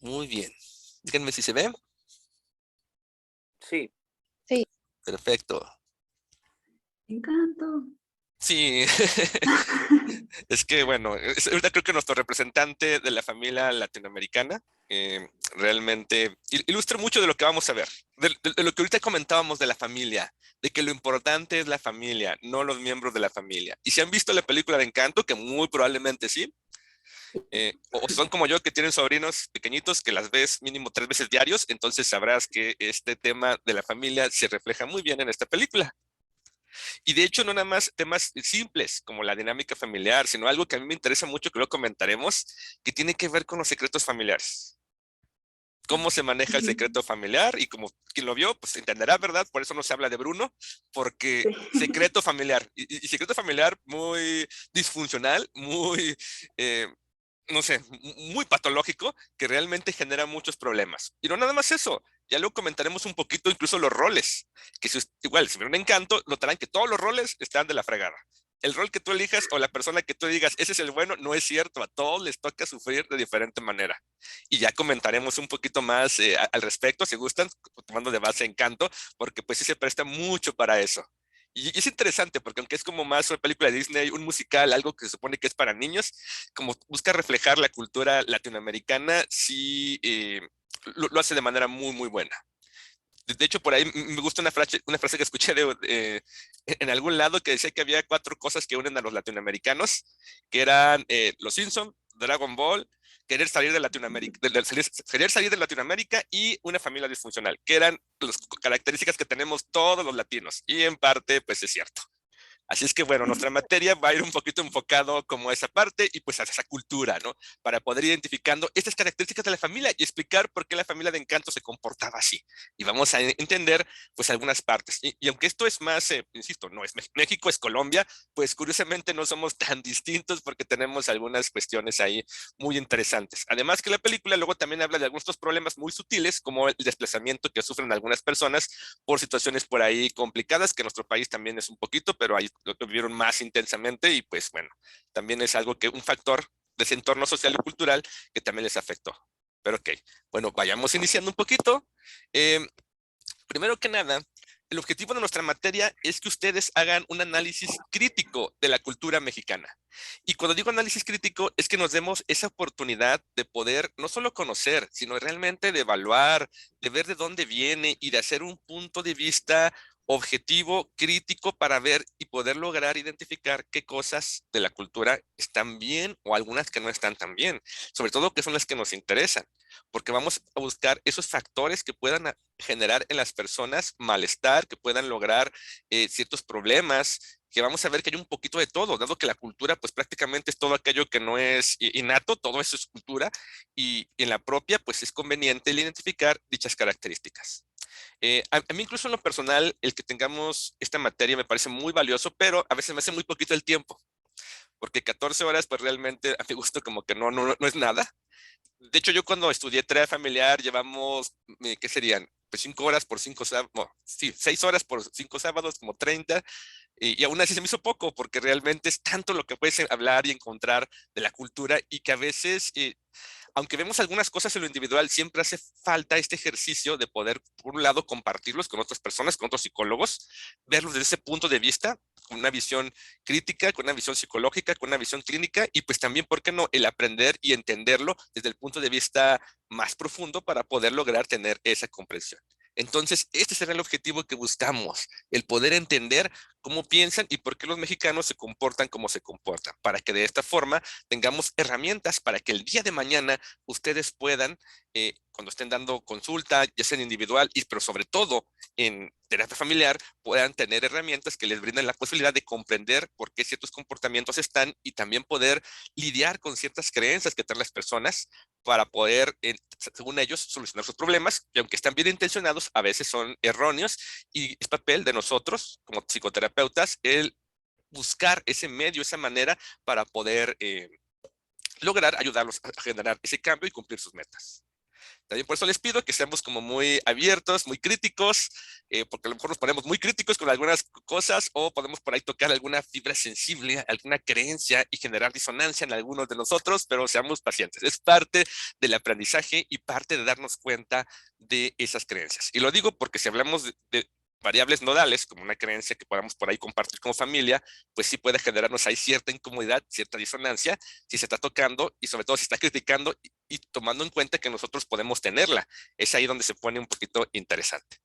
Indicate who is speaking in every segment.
Speaker 1: Muy bien. Díganme si se ve.
Speaker 2: Sí.
Speaker 3: Sí.
Speaker 1: Perfecto.
Speaker 3: Encanto.
Speaker 1: Sí. Es que, bueno, ahorita creo que nuestro representante de la familia latinoamericana realmente ilustra mucho de lo que vamos a ver, de lo que ahorita comentábamos de la familia, de que lo importante es la familia, no los miembros de la familia. Y si han visto la película de Encanto, que muy probablemente sí, o son como yo que tienen sobrinos pequeñitos que las ves mínimo 3 veces diarios, entonces sabrás que este tema de la familia se refleja muy bien en esta película. Y de hecho, no nada más temas simples como la dinámica familiar, sino algo que a mí me interesa mucho, que lo comentaremos, que tiene que ver con los secretos familiares. Cómo se maneja el secreto familiar y como quien lo vio, pues entenderá, ¿verdad? Por eso no se habla de Bruno, porque secreto familiar, y secreto familiar muy disfuncional, muy, no sé, muy patológico, que realmente genera muchos problemas. Y no nada más eso, ya luego comentaremos un poquito incluso los roles, que si, igual, si ven un Encanto, notarán que todos los roles están de la fregada. El rol que tú elijas o la persona que tú digas, ese es el bueno, no es cierto, a todos les toca sufrir de diferente manera. Y ya comentaremos un poquito más al respecto, si gustan, tomando de base Encanto, porque pues sí se presta mucho para eso. Y es interesante porque aunque es como más una película de Disney, un musical, algo que se supone que es para niños, como busca reflejar la cultura latinoamericana, sí lo hace de manera muy, muy buena. De hecho, por ahí me gusta una frase que escuché en algún lado que decía que había 4 cosas que unen a los latinoamericanos, que eran los Simpson, Dragon Ball, querer salir de Latinoamérica, querer salir de Latinoamérica y una familia disfuncional, que eran las características que tenemos todos los latinos. Y en parte, pues es cierto. Así es que, bueno, nuestra materia va a ir un poquito enfocado como a esa parte y pues a esa cultura, ¿no? Para poder ir identificando estas características de la familia y explicar por qué la familia de Encanto se comportaba así. Y vamos a entender, pues, algunas partes. Y aunque esto es más, insisto, no es México, es Colombia, pues curiosamente no somos tan distintos porque tenemos algunas cuestiones ahí muy interesantes. Además que la película luego también habla de algunos otros problemas muy sutiles, como el desplazamiento que sufren algunas personas por situaciones por ahí complicadas, que en nuestro país también es un poquito, pero ahí lo vivieron más intensamente y pues bueno, también es algo que un factor de ese entorno social y cultural que también les afectó. Pero ok, bueno, vayamos iniciando un poquito. Eh, Primero que nada, el objetivo de nuestra materia es que ustedes hagan un análisis crítico de la cultura mexicana. Y cuando digo análisis crítico, es que nos demos esa oportunidad de poder no solo conocer, sino realmente de evaluar, de ver de dónde viene y de hacer un punto de vista objetivo, crítico para ver y poder lograr identificar qué cosas de la cultura están bien o algunas que no están tan bien, sobre todo qué son las que nos interesan, porque vamos a buscar esos factores que puedan generar en las personas malestar, que puedan lograr ciertos problemas, que vamos a ver que hay un poquito de todo, dado que la cultura pues prácticamente es todo aquello que no es innato, todo eso es cultura, y en la propia pues es conveniente el identificar dichas características. A mí incluso en lo personal, el que tengamos esta materia me parece muy valioso, pero a veces me hace muy poquito el tiempo, porque 14 horas pues realmente a mi gusto como que no es nada. De hecho, yo cuando estudié tarea familiar, llevamos, ¿qué serían? Pues 5 horas por 5 sábados, no, sí, 6 horas por 5 sábados, como 30, y aún así se me hizo poco, porque realmente es tanto lo que puedes hablar y encontrar de la cultura, y que a veces, aunque vemos algunas cosas en lo individual, siempre hace falta este ejercicio de poder, por un lado, compartirlos con otras personas, con otros psicólogos, verlos desde ese punto de vista, con una visión crítica, con una visión psicológica, con una visión clínica, y pues también, ¿por qué no?, el aprender y entenderlo desde el punto de vista más profundo para poder lograr tener esa comprensión. Entonces, este será el objetivo que buscamos, el poder entender cómo piensan y por qué los mexicanos se comportan como se comportan, para que de esta forma tengamos herramientas para que el día de mañana ustedes puedan, cuando estén dando consulta, ya sea en individual, pero sobre todo en terapia familiar, puedan tener herramientas que les brinden la posibilidad de comprender por qué ciertos comportamientos están y también poder lidiar con ciertas creencias que tienen las personas para poder, según ellos, solucionar sus problemas, que aunque están bien intencionados, a veces son erróneos, y es papel de nosotros, como psicoterapeutas, el buscar ese medio, esa manera para poder lograr ayudarlos a generar ese cambio y cumplir sus metas. También por eso les pido que seamos como muy abiertos, muy críticos, porque a lo mejor nos ponemos muy críticos con algunas cosas o podemos por ahí tocar alguna fibra sensible, alguna creencia y generar disonancia en algunos de nosotros, pero seamos pacientes. Es parte del aprendizaje y parte de darnos cuenta de esas creencias. Y lo digo porque si hablamos de variables nodales, como una creencia que podamos por ahí compartir como familia, pues sí puede generarnos ahí cierta incomodidad, cierta disonancia, si se está tocando y sobre todo si está criticando y tomando en cuenta que nosotros podemos tenerla. Es ahí donde se pone un poquito interesante.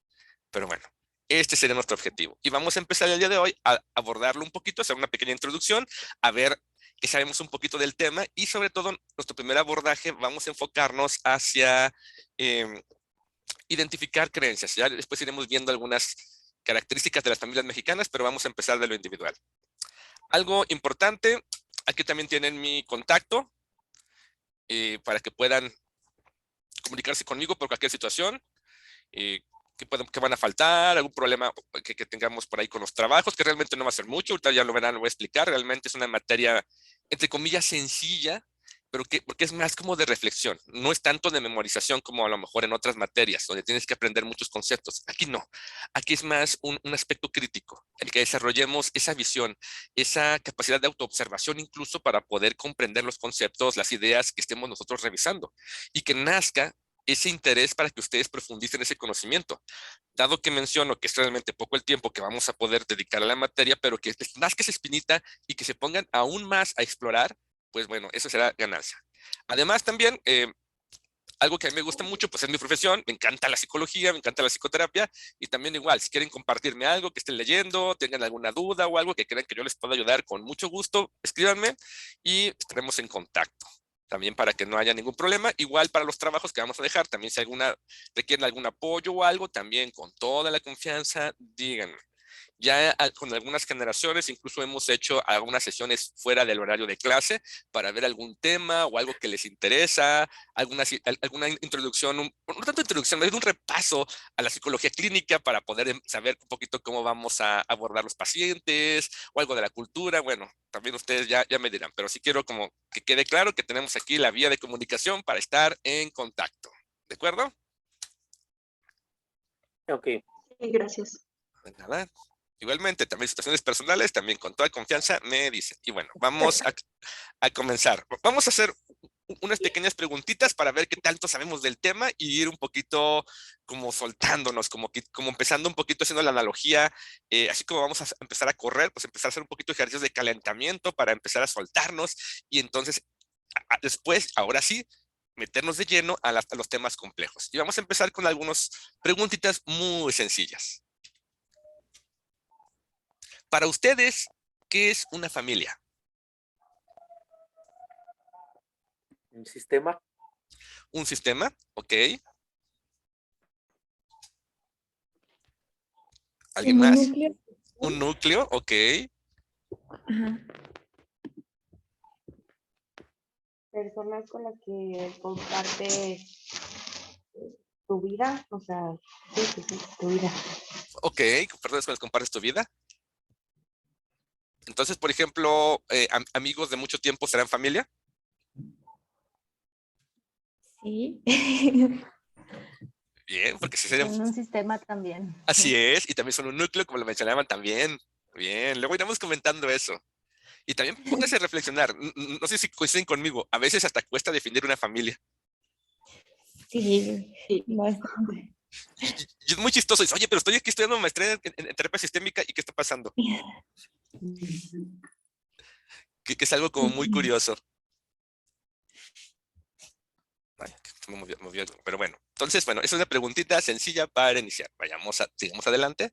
Speaker 1: Pero bueno, este sería nuestro objetivo. Y vamos a empezar el día de hoy a abordarlo un poquito, hacer una pequeña introducción, a ver que sabemos un poquito del tema y sobre todo nuestro primer abordaje vamos a enfocarnos hacia identificar creencias. Ya después iremos viendo algunas características de las familias mexicanas, pero vamos a empezar de lo individual. Algo importante, aquí también tienen mi contacto para que puedan comunicarse conmigo por cualquier situación. Que van a faltar, algún problema que tengamos por ahí con los trabajos, que realmente no va a ser mucho, ahorita ya lo verán, lo voy a explicar, realmente es una materia, entre comillas, sencilla, pero porque es más como de reflexión, no es tanto de memorización como a lo mejor en otras materias, donde tienes que aprender muchos conceptos. Aquí no, aquí es más un aspecto crítico, el que desarrollemos esa visión, esa capacidad de autoobservación incluso para poder comprender los conceptos, las ideas que estemos nosotros revisando, y que nazca ese interés para que ustedes profundicen ese conocimiento. Dado que menciono que es realmente poco el tiempo que vamos a poder dedicar a la materia, pero que más que esa espinita y que se pongan aún más a explorar, pues bueno, eso será ganancia. Además también, algo que a mí me gusta mucho, pues es mi profesión, me encanta la psicología, me encanta la psicoterapia, y también igual, si quieren compartirme algo que estén leyendo, tengan alguna duda o algo que crean que yo les pueda ayudar, con mucho gusto, escríbanme y estaremos en contacto. También para que no haya ningún problema, igual para los trabajos que vamos a dejar, también si requieren algún apoyo o algo, también con toda la confianza, díganme. Ya con algunas generaciones incluso hemos hecho algunas sesiones fuera del horario de clase para ver algún tema o algo que les interesa, alguna introducción, no tanto introducción, más bien un repaso a la psicología clínica para poder saber un poquito cómo vamos a abordar los pacientes o algo de la cultura. Bueno, también ustedes ya me dirán, pero sí quiero como que quede claro que tenemos aquí la vía de comunicación para estar en contacto. ¿De acuerdo?
Speaker 2: Ok.
Speaker 3: Sí, gracias.
Speaker 1: De nada. Igualmente, también situaciones personales, también con toda confianza me dicen. Y bueno, vamos a comenzar. Vamos a hacer unas pequeñas preguntitas para ver qué tanto sabemos del tema y ir un poquito como soltándonos, como empezando un poquito haciendo la analogía, así como vamos a empezar a correr, pues empezar a hacer un poquito de ejercicios de calentamiento para empezar a soltarnos y entonces después, ahora sí, meternos de lleno a los temas complejos. Y vamos a empezar con algunas preguntitas muy sencillas. Para ustedes, ¿qué es una familia?
Speaker 2: Un sistema.
Speaker 1: ¿Un sistema? Ok. ¿Alguien
Speaker 4: Un
Speaker 1: más?
Speaker 4: núcleo.
Speaker 1: ¿Un núcleo? Ok.
Speaker 4: Ajá.
Speaker 3: Personas con las que comparte tu vida, o sea, sí, tu vida.
Speaker 1: Ok, personas con las que compartes tu vida. Entonces, por ejemplo, amigos de mucho tiempo serán familia.
Speaker 4: Sí.
Speaker 1: Bien, porque si serían...
Speaker 5: En un sistema también.
Speaker 1: Así es, y también son un núcleo, como lo mencionaban también. Bien, luego iremos comentando eso. Y también pónganse a reflexionar, no sé si coinciden conmigo, a veces hasta cuesta definir una familia.
Speaker 4: Sí, bastante.
Speaker 1: Y es muy chistoso, dices, oye, pero estoy aquí estudiando maestría en terapia sistémica, ¿y qué está pasando? Que es algo como muy curioso. Ay, me movió algo, pero bueno. Entonces, bueno, es una preguntita sencilla para iniciar. Sigamos adelante.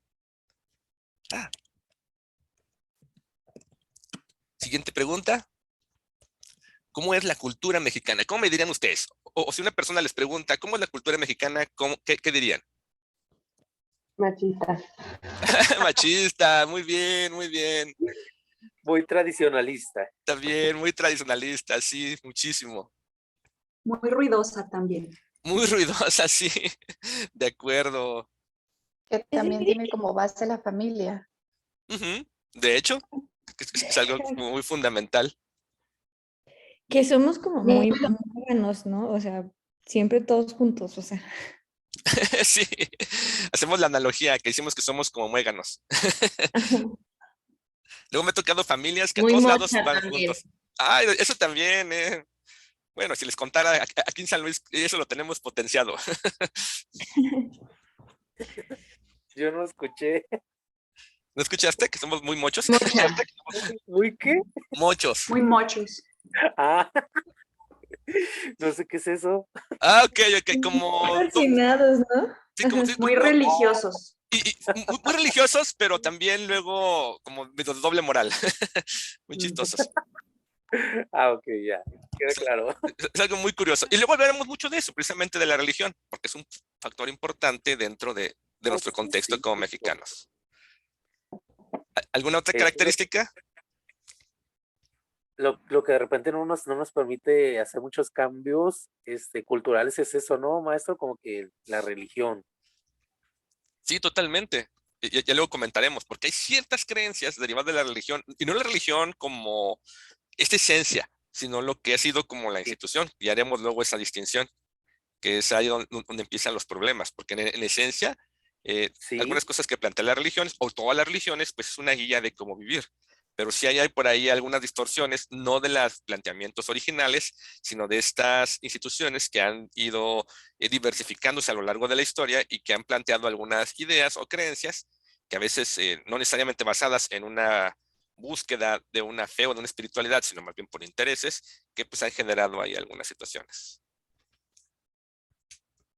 Speaker 1: Siguiente pregunta. ¿Cómo es la cultura mexicana? ¿Cómo me dirían ustedes? O si una persona les pregunta, ¿cómo es la cultura mexicana? ¿Qué dirían?
Speaker 3: Machista.
Speaker 1: Machista, muy bien, muy bien.
Speaker 2: Muy tradicionalista.
Speaker 1: También muy tradicionalista, sí, muchísimo.
Speaker 6: Muy ruidosa también.
Speaker 1: Muy ruidosa, sí, de acuerdo.
Speaker 5: Que también tiene como base la familia.
Speaker 1: Ujú. De hecho, es algo muy fundamental.
Speaker 4: Que somos como muy buenos, ¿no? O sea, siempre todos juntos, o sea.
Speaker 1: Sí, hacemos la analogía que decimos que somos como muéganos. Luego me ha tocado familias que a
Speaker 3: Muy
Speaker 1: todos lados
Speaker 3: mocha
Speaker 1: van
Speaker 3: también.
Speaker 1: juntos. Ah, eso también, eh. Bueno, si les contara, aquí en San Luis eso lo tenemos potenciado.
Speaker 2: Yo no escuché.
Speaker 1: ¿No escuchaste que somos muy mochos?
Speaker 3: Mocha.
Speaker 2: ¿Muy qué?
Speaker 1: Mochos.
Speaker 6: Muy mochos.
Speaker 2: Ah, no sé qué es eso.
Speaker 1: Ah, ok, como,
Speaker 4: Fascinados, ¿no?
Speaker 1: sí, como, sí,
Speaker 6: Muy religiosos.
Speaker 1: y muy religiosos, pero también luego como de doble moral. Muy chistosos.
Speaker 2: Ah, ok, ya. Queda claro.
Speaker 1: Es algo muy curioso. Y luego hablaremos mucho de eso, precisamente de la religión, porque es un factor importante dentro de nuestro contexto
Speaker 2: Sí,
Speaker 1: como
Speaker 2: justo.
Speaker 1: mexicanos. ¿Alguna otra
Speaker 2: Lo,
Speaker 1: característica?
Speaker 2: lo que de repente no nos permite hacer muchos cambios culturales es eso, ¿no, maestro? Como que la religión.
Speaker 1: Sí, totalmente. Ya luego comentaremos, porque hay ciertas creencias derivadas de la religión, y no la religión como esta esencia, sino lo que ha sido como la
Speaker 2: Sí,
Speaker 1: institución. Y haremos luego esa distinción, que es ahí donde empiezan los problemas, porque en esencia,
Speaker 2: sí,
Speaker 1: algunas cosas que plantea las religiones, o todas las religiones, pues es una guía de cómo vivir. Pero sí hay por ahí algunas distorsiones, no de los planteamientos originales, sino de estas instituciones que han ido diversificándose a lo largo de la historia y que han planteado algunas ideas o creencias que a veces no necesariamente basadas en una búsqueda de una fe o de una espiritualidad, sino más bien por intereses que pues han generado ahí algunas situaciones.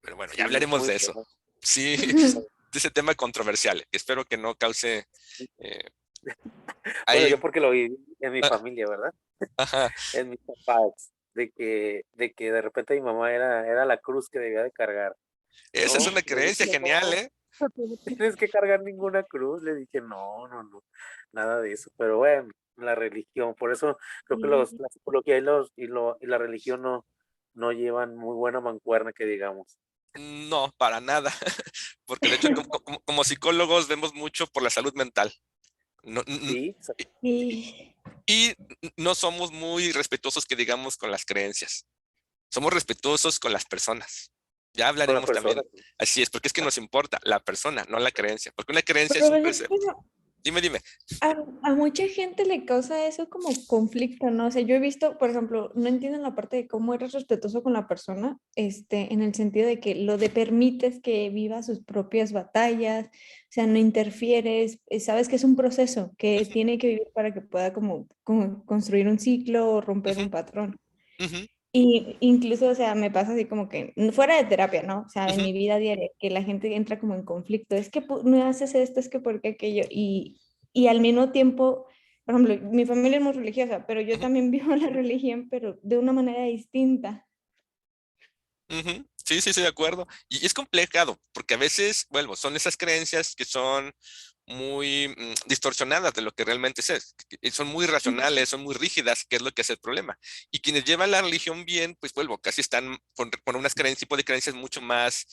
Speaker 1: Pero bueno, ya
Speaker 2: sí,
Speaker 1: hablaremos
Speaker 2: muy
Speaker 1: de eso.
Speaker 2: bueno.
Speaker 1: Sí, de ese tema controversial. Espero que no cause
Speaker 2: Bueno,
Speaker 1: ahí.
Speaker 2: yo porque lo viví en mi
Speaker 1: Ah,
Speaker 2: familia, ¿verdad?
Speaker 1: ajá.
Speaker 2: En mis papás, de que de repente mi mamá era la cruz que debía de cargar.
Speaker 1: Esa es
Speaker 2: No,
Speaker 1: una
Speaker 2: le
Speaker 1: creencia
Speaker 2: dije,
Speaker 1: genial,
Speaker 2: no,
Speaker 1: ¿eh?
Speaker 2: tú no tienes que cargar ninguna cruz. Le dije, no, no, no, nada de eso. Pero bueno, la religión, por eso creo que
Speaker 4: Sí.
Speaker 2: la psicología y la religión no llevan muy buena mancuerna, que digamos.
Speaker 1: No, para nada. Porque de hecho, como psicólogos vemos mucho por la salud mental. No,
Speaker 2: Sí,
Speaker 4: Sí.
Speaker 1: y no somos muy respetuosos, que digamos, con las creencias. Somos respetuosos con las personas. Ya
Speaker 2: con la
Speaker 1: hablaremos
Speaker 2: persona.
Speaker 1: también. Así es, porque es que nos importa la persona, no la creencia. Porque una creencia es
Speaker 4: Pero
Speaker 1: un
Speaker 4: ves,
Speaker 1: precepto.
Speaker 4: bueno,
Speaker 1: Dime.
Speaker 4: a, a mucha gente le causa eso como conflicto, ¿no? O sea, yo he visto, por ejemplo, no entienden la parte de cómo eres respetuoso con la persona, en el sentido de que permites que viva sus propias batallas, o sea, no interfieres, sabes que es un proceso que
Speaker 1: Ujú,
Speaker 4: tiene que vivir para que pueda como construir un ciclo o romper
Speaker 1: ujú,
Speaker 4: un patrón.
Speaker 1: ujú,
Speaker 4: Y incluso, o sea, me pasa así como que, fuera de terapia, ¿no? O sea, en
Speaker 1: ujú.
Speaker 4: mi vida diaria, que la gente entra como en conflicto, es que no haces esto, es que por qué aquello, y al mismo tiempo, por ejemplo, mi familia es muy religiosa, pero yo
Speaker 1: Ujú,
Speaker 4: también vivo la religión, pero de una manera distinta.
Speaker 1: ujú. Sí, sí, estoy de acuerdo. Y es complicado, porque a veces, bueno, son esas creencias que son muy distorsionadas de lo que realmente es. Que son muy racionales, son muy rígidas, que es lo que es el problema. Y quienes llevan la religión bien, pues vuelvo, casi están con unas creencias, tipo de creencias mucho más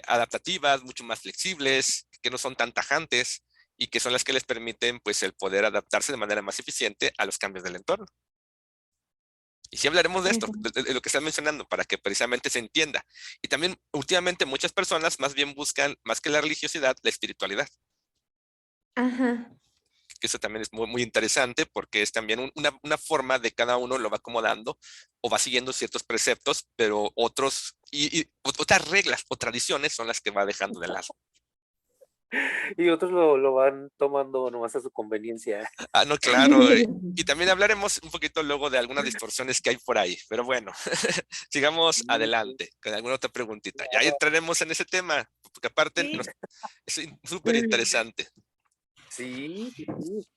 Speaker 1: adaptativas, mucho más flexibles, que no son tan tajantes y que son las que les permiten pues el poder adaptarse de manera más eficiente a los cambios del entorno. Y sí hablaremos de esto,
Speaker 4: Eso.
Speaker 1: de lo que estás mencionando, para que precisamente se entienda. Y también últimamente muchas personas más bien buscan, más que la religiosidad, la espiritualidad.
Speaker 4: Ajá.
Speaker 1: Que eso también es muy, muy interesante porque es también una forma de cada uno lo va acomodando o va siguiendo ciertos preceptos, pero otros y otras reglas o tradiciones son las que va dejando de lado.
Speaker 2: Y otros lo van tomando nomás a su conveniencia.
Speaker 1: Ah, no, claro. Y también hablaremos un poquito luego de algunas distorsiones que hay por ahí. Pero bueno, sigamos
Speaker 2: Sí, sí,
Speaker 1: adelante con alguna otra preguntita. Ya
Speaker 2: claro.
Speaker 1: entraremos en ese tema, porque aparte
Speaker 4: Sí.
Speaker 1: es súper interesante.
Speaker 2: Sí, sí, sí.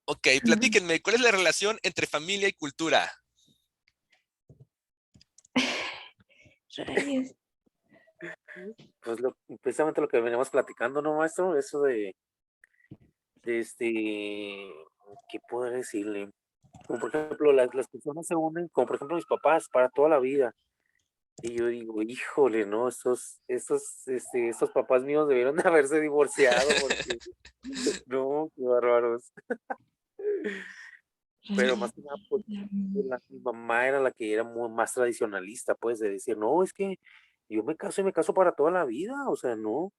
Speaker 1: Ok, platíquenme, ¿cuál es la relación entre familia y cultura?
Speaker 4: Rayos.
Speaker 2: Pues precisamente lo que veníamos platicando, ¿no, maestro? Eso de ¿qué puedo decirle? Como por ejemplo, las personas se unen, como por ejemplo mis papás, para toda la vida. Y yo digo, híjole, ¿no? Estos papás míos debieron de haberse divorciado porque, no, qué bárbaros. pero más que nada, pues, mi mamá era la que era más tradicionalista, pues, de decir, no, es que yo me caso y me caso para toda la vida, o sea, no,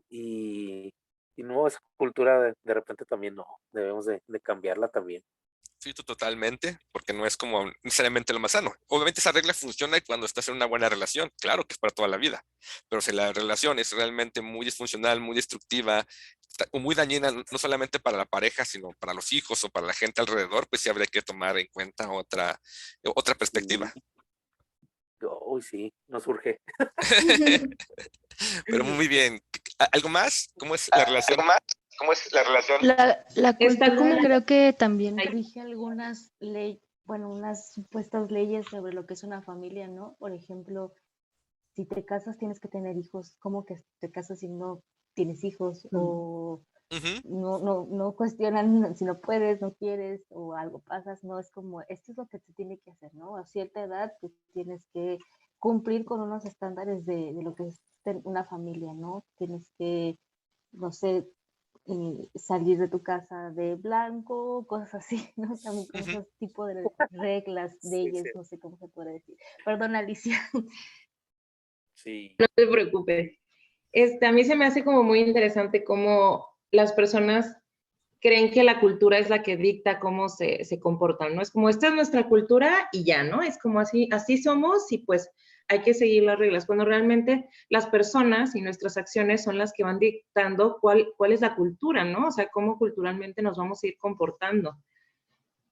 Speaker 2: y, y no, esa cultura de repente también no, debemos de cambiarla también.
Speaker 1: Sí, totalmente, porque no es como necesariamente lo más sano. Obviamente esa regla funciona cuando estás en una buena relación, claro que es para toda la vida, pero si la relación es realmente muy disfuncional, muy destructiva, o muy dañina, no solamente para la pareja, sino para los hijos o para la gente alrededor, pues sí habría que tomar en cuenta otra perspectiva.
Speaker 2: Sí, uy, sí, nos surge.
Speaker 1: Pero muy bien. ¿Algo más? ¿Cómo es la relación?
Speaker 7: ¿Cómo es la relación?
Speaker 5: La
Speaker 6: Está
Speaker 5: cultura
Speaker 6: como-
Speaker 5: creo que también
Speaker 6: Ay.
Speaker 5: rige algunas leyes, bueno, unas supuestas leyes sobre lo que es una familia, ¿no? Por ejemplo, si te casas tienes que tener hijos, ¿cómo que te casas si no tienes hijos? O
Speaker 1: Ujú,
Speaker 5: no cuestionan si no puedes, no quieres o algo pasas, no, es como, esto es lo que se tiene que hacer, ¿no? A cierta edad tú tienes que cumplir con unos estándares de lo que es una familia, ¿no? Tienes que, no sé, salir de tu casa de blanco, cosas así, ¿no? También como
Speaker 1: ujú.
Speaker 5: esos tipos de reglas,
Speaker 2: Sí,
Speaker 5: leyes,
Speaker 2: sí,
Speaker 5: no sé cómo se puede decir. Perdón, Alicia.
Speaker 2: sí.
Speaker 6: No te preocupes. A mí se me hace como muy interesante cómo las personas creen que la cultura es la que dicta cómo se comportan, ¿no? Es como, esta es nuestra cultura y ya, ¿no? Es como así somos y pues hay que seguir las reglas, cuando realmente las personas y nuestras acciones son las que van dictando cuál es la cultura, ¿no? O sea, cómo culturalmente nos vamos a ir comportando.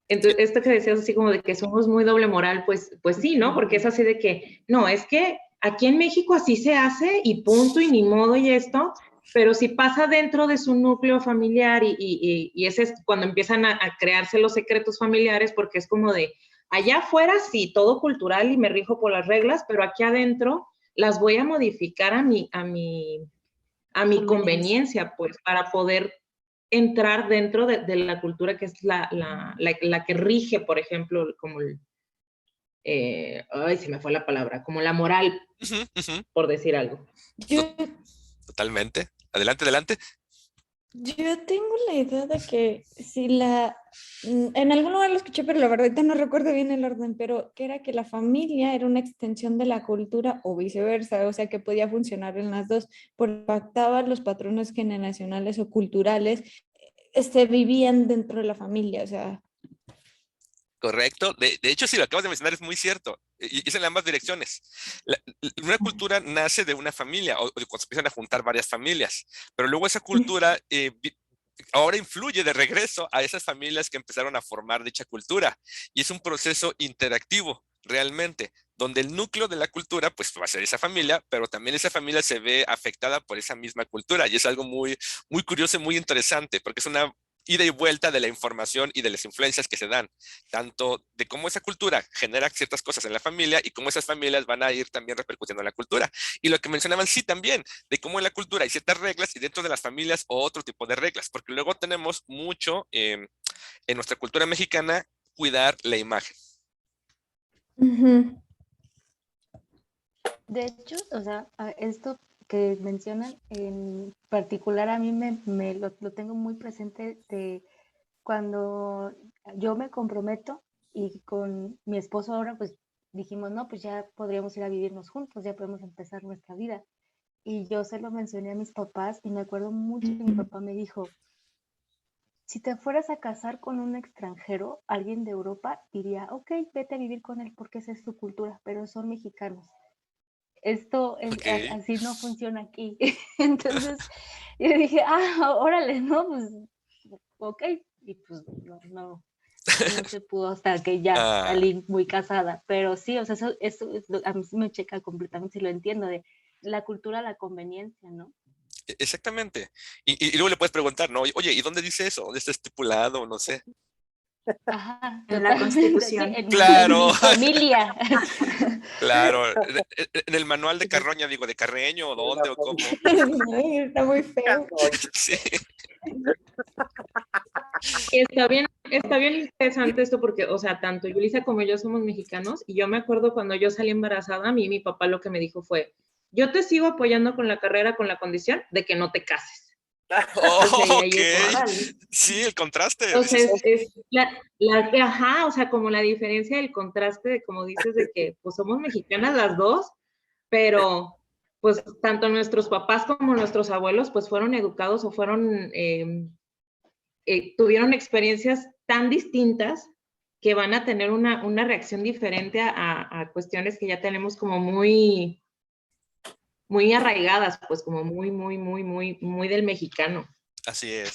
Speaker 6: Entonces, esto que decías así como de que somos muy doble moral, pues sí, ¿no? Porque es así de que, no, es que aquí en México así se hace y punto y ni modo y esto, pero si pasa dentro de su núcleo familiar y ese es cuando empiezan a crearse los secretos familiares, porque es como de, allá afuera sí, todo cultural y me rijo por las reglas, pero aquí adentro las voy a modificar a mi conveniencia, pues, para poder entrar dentro de la cultura que es la que rige, por ejemplo, como ay, se me fue la palabra, como la moral,
Speaker 1: Ujú, ujú.
Speaker 6: por decir algo.
Speaker 4: Yo,
Speaker 1: Totalmente. Adelante, adelante.
Speaker 4: yo tengo la idea de que si en algún lugar lo escuché, pero la verdad no recuerdo bien el orden, pero que era que la familia era una extensión de la cultura o viceversa, o sea que podía funcionar en las dos, porque pactaba los patrones generacionales o culturales, vivían dentro de la familia, o sea.
Speaker 1: Correcto. De hecho, si lo acabas de mencionar, es muy cierto. Y es en ambas direcciones. Una cultura nace de una familia o de cuando se empiezan a juntar varias familias, pero luego esa cultura ahora influye de regreso a esas familias que empezaron a formar dicha cultura. Y es un proceso interactivo, realmente, donde el núcleo de la cultura, pues va a ser esa familia, pero también esa familia se ve afectada por esa misma cultura. Y es algo muy, muy curioso y muy interesante, porque es una ida y vuelta de la información y de las influencias que se dan, tanto de cómo esa cultura genera ciertas cosas en la familia y cómo esas familias van a ir también repercutiendo en la cultura. Y lo que mencionaban, sí, también, de cómo en la cultura hay ciertas reglas y dentro de las familias otro tipo de reglas, porque luego tenemos mucho en nuestra cultura mexicana cuidar la imagen.
Speaker 4: Ujú.
Speaker 5: De hecho, o sea, esto que mencionan en particular a mí lo tengo muy presente de cuando yo me comprometo y con mi esposo ahora pues dijimos, no, pues ya podríamos ir a vivirnos juntos, ya podemos empezar nuestra vida. Y yo se lo mencioné a mis papás y me acuerdo mucho que mi papá me dijo, si te fueras a casar con un extranjero, alguien de Europa, diría, ok, vete a vivir con él porque esa es su cultura, pero son mexicanos. Esto es,
Speaker 1: Ok.
Speaker 5: así no funciona aquí. Entonces yo dije, órale, no, pues, ok. Y pues no se pudo hasta que ya
Speaker 1: Ah,
Speaker 5: salí muy casada. Pero sí, o sea, eso a mí sí me checa completamente, si lo entiendo, de la cultura, la conveniencia, ¿no?
Speaker 1: exactamente. Y luego le puedes preguntar, ¿no? Oye, ¿y dónde dice eso? ¿Dónde está estipulado? No sé.
Speaker 5: Ajá,
Speaker 6: En la
Speaker 5: totalmente. Sí,
Speaker 6: Constitución.
Speaker 5: en
Speaker 1: Claro,
Speaker 5: mi familia.
Speaker 1: claro. En el manual de Carroña, digo, ¿de Carreño? ¿Dónde o cómo?
Speaker 4: Está muy feo.
Speaker 1: Sí.
Speaker 6: Está bien interesante esto porque, o sea, tanto Yulisa como yo somos mexicanos y yo me acuerdo cuando yo salí embarazada, a mí mi papá lo que me dijo fue, yo te sigo apoyando con la carrera con la condición de que no te cases. Entonces
Speaker 1: Oh,
Speaker 6: ahí
Speaker 1: ok.
Speaker 6: es, órale.
Speaker 1: Sí, el contraste.
Speaker 6: O sea,
Speaker 1: Dices,
Speaker 6: ajá, o sea, como la diferencia del contraste de, como dices, de que pues somos mexicanas las dos, pero pues tanto nuestros papás como nuestros abuelos pues fueron educados o fueron, tuvieron experiencias tan distintas que van a tener una reacción diferente a cuestiones que ya tenemos como muy, muy arraigadas, pues como muy del mexicano.
Speaker 1: así es.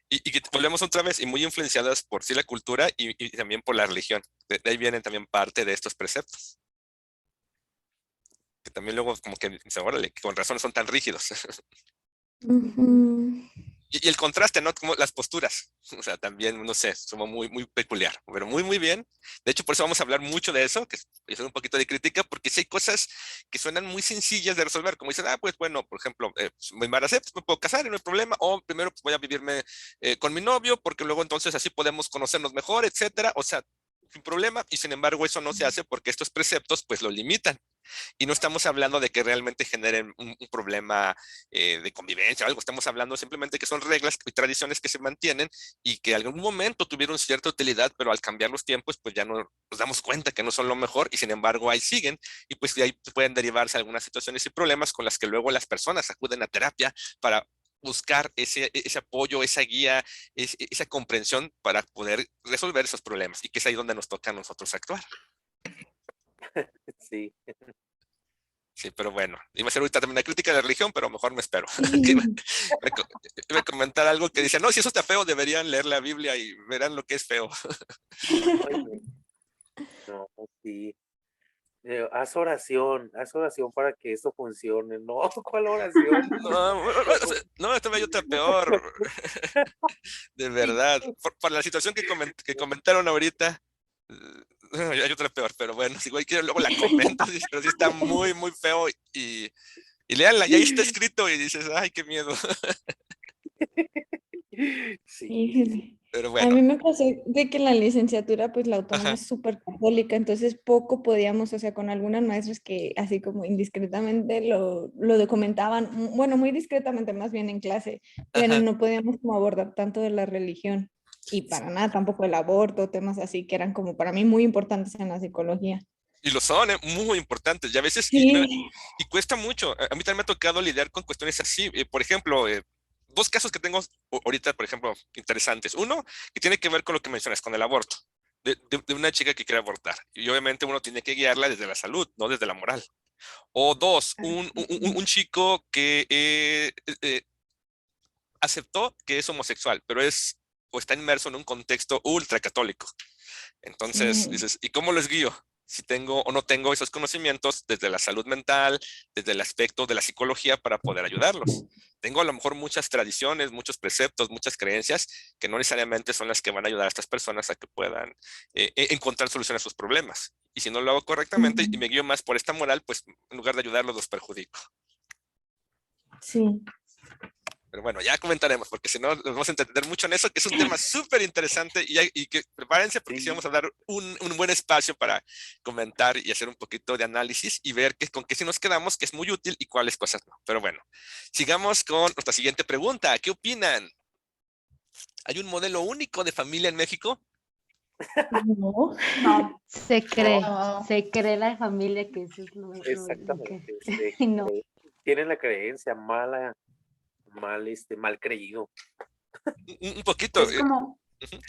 Speaker 1: Y que volvemos otra vez, y muy influenciadas por sí la cultura y también por la religión. De ahí vienen también parte de estos preceptos. Que también luego como que dicen, órale, con razón son tan rígidos.
Speaker 4: Ujú.
Speaker 1: Y el contraste, ¿no? Como las posturas. O sea, también, no sé, somos muy peculiar, pero muy bien. De hecho, por eso vamos a hablar mucho de eso, que es un poquito de crítica, porque sí hay cosas que suenan muy sencillas de resolver, como dicen, pues bueno, por ejemplo, me embaracé, pues me puedo casar y no hay problema, o primero pues voy a vivirme con mi novio, porque luego entonces así podemos conocernos mejor, etcétera. O sea, sin problema, y sin embargo eso no se hace porque estos preceptos pues lo limitan. Y no estamos hablando de que realmente generen un problema de convivencia o algo, estamos hablando simplemente que son reglas y tradiciones que se mantienen y que en algún momento tuvieron cierta utilidad, pero al cambiar los tiempos, pues ya no nos damos cuenta que no son lo mejor y sin embargo ahí siguen y pues de ahí pueden derivarse algunas situaciones y problemas con las que luego las personas acuden a terapia para buscar ese apoyo, esa guía, esa comprensión para poder resolver esos problemas y que es ahí donde nos toca a nosotros actuar.
Speaker 2: Sí.
Speaker 1: Sí, pero bueno, iba a ser ahorita también una crítica de la religión, pero mejor me espero. Que iba a comentar algo que dice, no, si eso está feo, deberían leer la Biblia y verán lo que es feo.
Speaker 2: Oye, no, sí. Haz oración para que esto funcione. No, ¿cuál oración?
Speaker 1: No, no, esta hay otra peor, de verdad. Por la situación que comentaron ahorita, hay otra peor, pero bueno, si igual quiero luego la comento, pero sí está muy feo y léanla, y ahí está escrito y dices, ay, qué miedo.
Speaker 2: Sí,
Speaker 4: Híjole.
Speaker 1: Pero
Speaker 4: A
Speaker 1: bueno,
Speaker 4: mí me pasó de que en la licenciatura, pues la autónoma
Speaker 1: ajá,
Speaker 4: es súper católica, entonces poco podíamos, o sea, con algunas maestras que así como indiscretamente lo documentaban, bueno, muy discretamente más bien en clase, pero
Speaker 1: ajá.
Speaker 4: no podíamos como abordar tanto de la religión y para nada tampoco el aborto, temas así que eran como para mí muy importantes en la psicología.
Speaker 1: Y lo son, muy importantes. Y a veces,
Speaker 4: Sí.
Speaker 1: y cuesta mucho. A mí también me ha tocado lidiar con cuestiones así. Por ejemplo, dos casos que tengo ahorita, por ejemplo, interesantes. Uno, que tiene que ver con lo que mencionas, con el aborto. De una chica que quiere abortar. Y obviamente uno tiene que guiarla desde la salud, no desde la moral. O dos, un chico que aceptó que es homosexual, pero es o está inmerso en un contexto ultracatólico. Entonces,
Speaker 4: Sí.
Speaker 1: dices, ¿y cómo les guío? Si tengo o no tengo esos conocimientos desde la salud mental, desde el aspecto de la psicología para poder ayudarlos. Tengo a lo mejor muchas tradiciones, muchos preceptos, muchas creencias que no necesariamente son las que van a ayudar a estas personas a que puedan encontrar soluciones a sus problemas. Y si no lo hago correctamente y me guío más por esta moral, pues en lugar de ayudarlos, los perjudico.
Speaker 4: Sí.
Speaker 1: Pero bueno, ya comentaremos, porque si no, nos vamos a entender mucho en eso, que es un tema súper interesante y que prepárense porque sí
Speaker 2: sí.
Speaker 1: vamos a dar un buen espacio para comentar y hacer un poquito de análisis y ver con qué sí nos quedamos, que es muy útil y cuáles cosas no. Pero bueno, sigamos con nuestra siguiente pregunta. ¿Qué opinan? ¿Hay un modelo único de familia en México?
Speaker 4: No.
Speaker 3: No,
Speaker 5: Se
Speaker 3: no.
Speaker 5: cree la familia que eso es lo que...
Speaker 2: Exactamente.
Speaker 5: Y no,
Speaker 2: Tienen la creencia mal creído.
Speaker 1: Un poquito.
Speaker 3: Es como,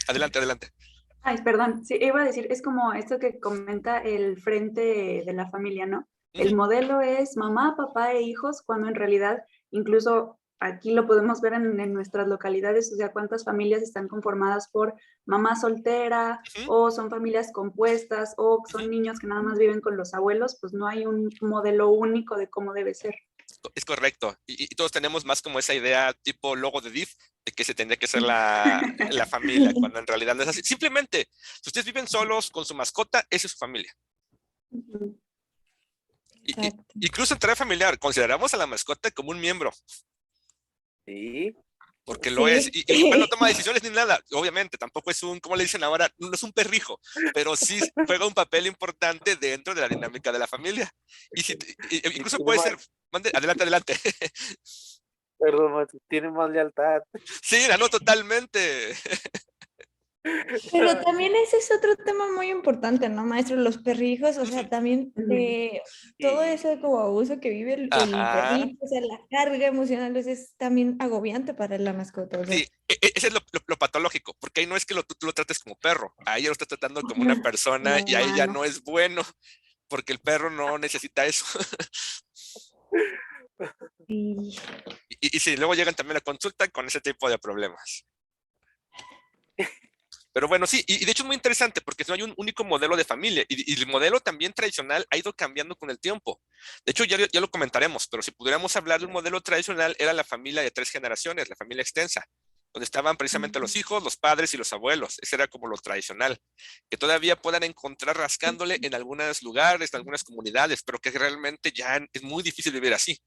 Speaker 1: Adelante, adelante.
Speaker 3: ay, perdón, sí, iba a decir, es como esto que comenta el frente de la familia, ¿no? El modelo es mamá, papá e hijos, cuando en realidad incluso aquí lo podemos ver en nuestras localidades, o sea, cuántas familias están conformadas por mamá soltera
Speaker 1: Ujú,
Speaker 3: o son familias compuestas o
Speaker 1: ujú.
Speaker 3: son niños que nada más viven con los abuelos, pues no hay un modelo único de cómo debe ser.
Speaker 1: Es correcto. Y todos tenemos más como esa idea tipo logo de DIF, de que se tendría que ser la familia, cuando en realidad no es así. Simplemente, si ustedes viven solos con su mascota, esa es su familia.
Speaker 3: Ujú.
Speaker 4: Exacto.
Speaker 1: Incluso en tarea familiar, consideramos a la mascota como un miembro,
Speaker 2: Sí,
Speaker 1: porque lo es.
Speaker 4: Sí.
Speaker 1: Y el papel no toma decisiones ni nada. Obviamente, tampoco es como le dicen ahora, no es un perrijo, pero sí juega un papel importante dentro de la dinámica de la familia. Y si, incluso
Speaker 2: y
Speaker 1: puede
Speaker 2: nomás,
Speaker 1: ser, adelante, adelante.
Speaker 2: Perdón, maestro, tiene más lealtad.
Speaker 1: Sí, no, totalmente.
Speaker 4: Pero también ese es otro tema muy importante, ¿no, maestro? Los perrijos, o sea, también todo
Speaker 2: Sí.
Speaker 4: ese como abuso que vive el
Speaker 1: Ajá.
Speaker 4: perrito, o sea, la carga emocional es también agobiante para la mascota, o sea.
Speaker 1: Sí, ese es lo patológico, porque ahí no es que tú lo trates como perro, ahí ya lo estás tratando como una persona
Speaker 3: Como
Speaker 1: y ahí ya no
Speaker 3: humano.
Speaker 1: es bueno, porque el perro no necesita eso.
Speaker 4: Y
Speaker 1: Y sí, luego llegan también a consulta con ese tipo de problemas. Pero bueno, sí, y de hecho es muy interesante porque no hay un único modelo de familia y el modelo también tradicional ha ido cambiando con el tiempo. De hecho, ya lo comentaremos, pero si pudiéramos hablar de un modelo tradicional, era la familia de 3 generaciones, la familia extensa, donde estaban precisamente los hijos, los padres y los abuelos. Ese era como lo tradicional, que todavía puedan encontrar rascándole en algunos lugares, en algunas comunidades, pero que realmente ya es muy difícil vivir así.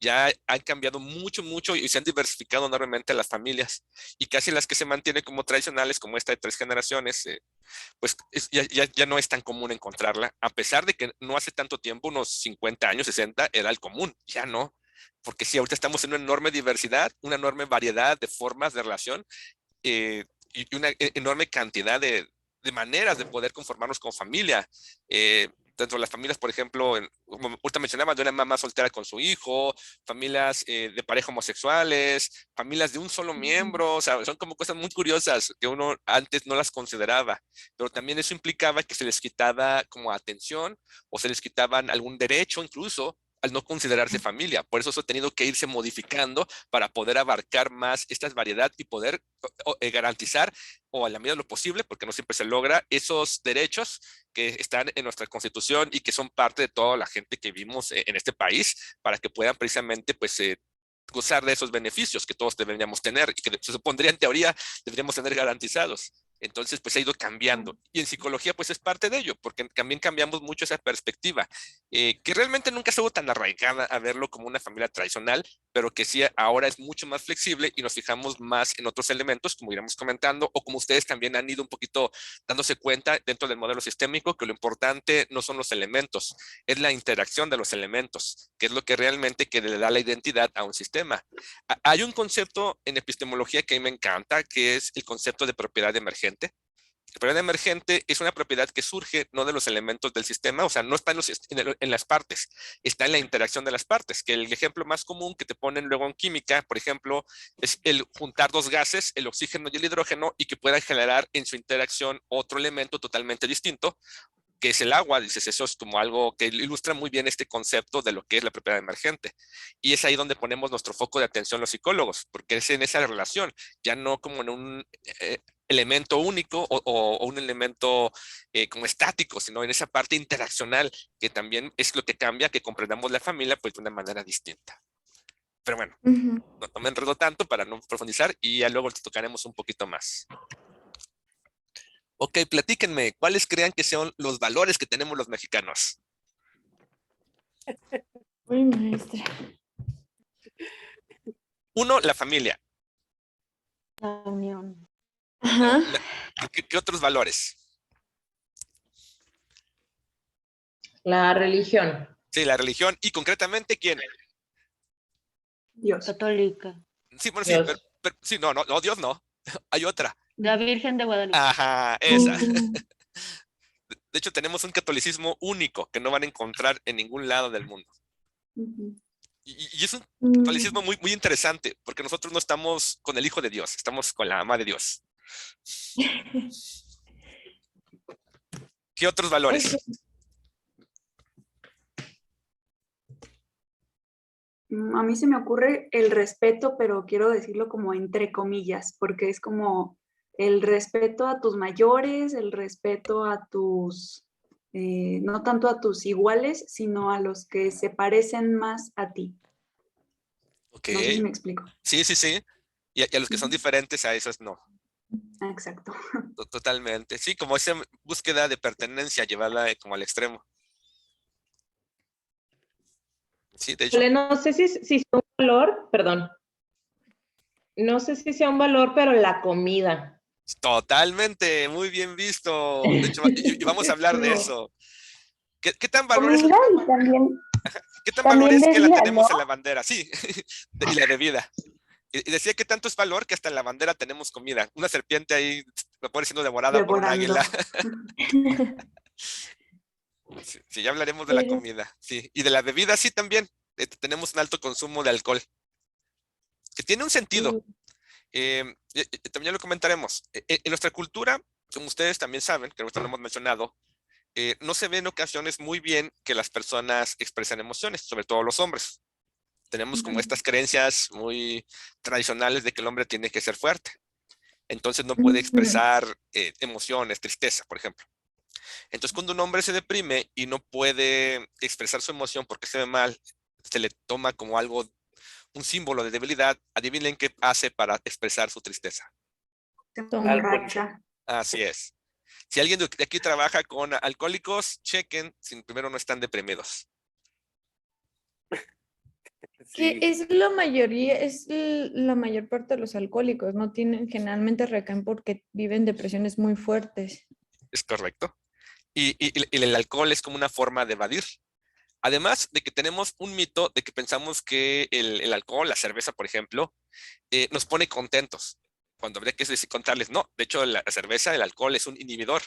Speaker 1: Ya han cambiado mucho, mucho y se han diversificado enormemente las familias y casi las que se mantienen como tradicionales, como esta de 3 generaciones, pues ya no es tan común encontrarla, a pesar de que no hace tanto tiempo, unos 50 años, 60, era el común, ya no, porque sí, ahorita estamos en una enorme diversidad, una enorme variedad de formas de relación y una enorme cantidad de maneras de poder conformarnos con familia. Dentro de las familias, por ejemplo, como ahorita mencionaba, de una mamá soltera con su hijo, familias de pareja homosexuales, familias de un solo miembro, o sea, son como cosas muy curiosas que uno antes no las consideraba, pero también eso implicaba que se les quitaba como atención o se les quitaban algún derecho incluso al no considerarse familia. Por eso ha tenido que irse modificando para poder abarcar más esta variedad y poder garantizar o a la medida de lo posible, porque no siempre se logra, esos derechos que están en nuestra constitución y que son parte de toda la gente que vivimos en este país para que puedan precisamente pues gozar de esos beneficios que todos deberíamos tener y que se supondría en teoría deberíamos tener garantizados. Entonces, pues ha ido cambiando. Y en psicología, pues es parte de ello, porque también cambiamos mucho esa perspectiva, que realmente nunca estuvo tan arraigada a verlo como una familia tradicional, pero que sí ahora es mucho más flexible y nos fijamos más en otros elementos, como iremos comentando, o como ustedes también han ido un poquito dándose cuenta dentro del modelo sistémico, que lo importante no son los elementos, es la interacción de los elementos, que es lo que realmente que le da la identidad a un sistema. Hay un concepto en epistemología que a mí me encanta, que es el concepto de propiedad emergente. La propiedad emergente es una propiedad que surge no de los elementos del sistema, o sea, no está en las partes, está en la interacción de las partes, que el ejemplo más común que te ponen luego en química, por ejemplo, es el juntar dos gases, el oxígeno y el hidrógeno, y que puedan generar en su interacción otro elemento totalmente distinto, que es el agua. Dices, eso es como algo que ilustra muy bien este concepto de lo que es la propiedad emergente. Y es ahí donde ponemos nuestro foco de atención los psicólogos, porque es en esa relación, ya no como en un elemento único o un elemento como estático, sino en esa parte interaccional, que también es lo que cambia, que comprendamos la familia pues de una manera distinta. Pero bueno, no me enredo tanto para no profundizar y ya luego te tocaremos un poquito más. Ok, platíquenme, ¿cuáles crean que son los valores que tenemos los mexicanos?
Speaker 4: Uy, maestra.
Speaker 1: Uno, la familia.
Speaker 5: La unión.
Speaker 4: Ajá.
Speaker 1: ¿Qué otros valores?
Speaker 6: La religión.
Speaker 1: Sí, la religión y concretamente, ¿quién?
Speaker 3: Dios.
Speaker 5: Católica.
Speaker 1: Sí, bueno, sí,
Speaker 6: Dios.
Speaker 1: pero sí, no, Dios no. Hay otra.
Speaker 5: La Virgen de Guadalupe.
Speaker 1: Ajá, esa. De hecho, tenemos un catolicismo único que no van a encontrar en ningún lado del mundo. Y es un catolicismo muy, muy interesante, porque nosotros no estamos con el Hijo de Dios, estamos con la ama de Dios. ¿Qué otros valores?
Speaker 3: A mí se me ocurre el respeto, pero quiero decirlo como entre comillas, porque es como el respeto a tus mayores, el respeto a tus, no tanto a tus iguales, sino a los que se parecen más a ti.
Speaker 1: Ok.
Speaker 3: No sé si me explico.
Speaker 1: Sí, sí, sí. Y a los que son diferentes a esos no.
Speaker 3: Exacto.
Speaker 1: Totalmente. Sí, como esa búsqueda de pertenencia llevada como al extremo. Sí, de hecho.
Speaker 6: No sé si sea un valor, perdón. No sé si sea un valor, pero la comida.
Speaker 1: Totalmente, muy bien visto. De hecho, y vamos a hablar de eso. ¿Qué tan valor es
Speaker 3: Comida y también.
Speaker 1: ¿Qué tan valor es que la
Speaker 5: bebida,
Speaker 1: tenemos
Speaker 5: ¿no?
Speaker 1: en la bandera? Sí, y la bebida. Y decía que tanto es valor que hasta en la bandera tenemos comida. Una serpiente ahí, lo puede siendo devorada por un
Speaker 3: Devorando.
Speaker 1: águila. Sí, sí, ya hablaremos de la
Speaker 4: Pero
Speaker 1: comida. Sí, y de la bebida sí también. Tenemos un alto consumo de alcohol, que tiene un sentido. También lo comentaremos. En nuestra cultura, como ustedes también saben, que ahorita lo hemos mencionado, no se ve en ocasiones muy bien que las personas expresen emociones, sobre todo los hombres. Tenemos como estas creencias muy tradicionales de que el hombre tiene que ser fuerte. Entonces no puede expresar emociones, tristeza, por ejemplo. Entonces cuando un hombre se deprime y no puede expresar su emoción porque se ve mal, se le toma como algo, un símbolo de debilidad. Adivinen qué hace para expresar su tristeza.
Speaker 3: Se
Speaker 4: Toma.
Speaker 3: emborracha.
Speaker 1: Así es. Si alguien de aquí trabaja con alcohólicos, chequen si primero no están deprimidos.
Speaker 4: Que
Speaker 2: Sí,
Speaker 4: es la mayoría, la mayor parte de los alcohólicos, no tienen, generalmente recaen porque viven depresiones muy fuertes.
Speaker 1: Es correcto. Y el alcohol es como una forma de evadir. Además de que tenemos un mito de que pensamos que el alcohol, la cerveza, por ejemplo, nos pone contentos. Cuando habría que contarles, no. De hecho, la cerveza, el alcohol es un inhibidor.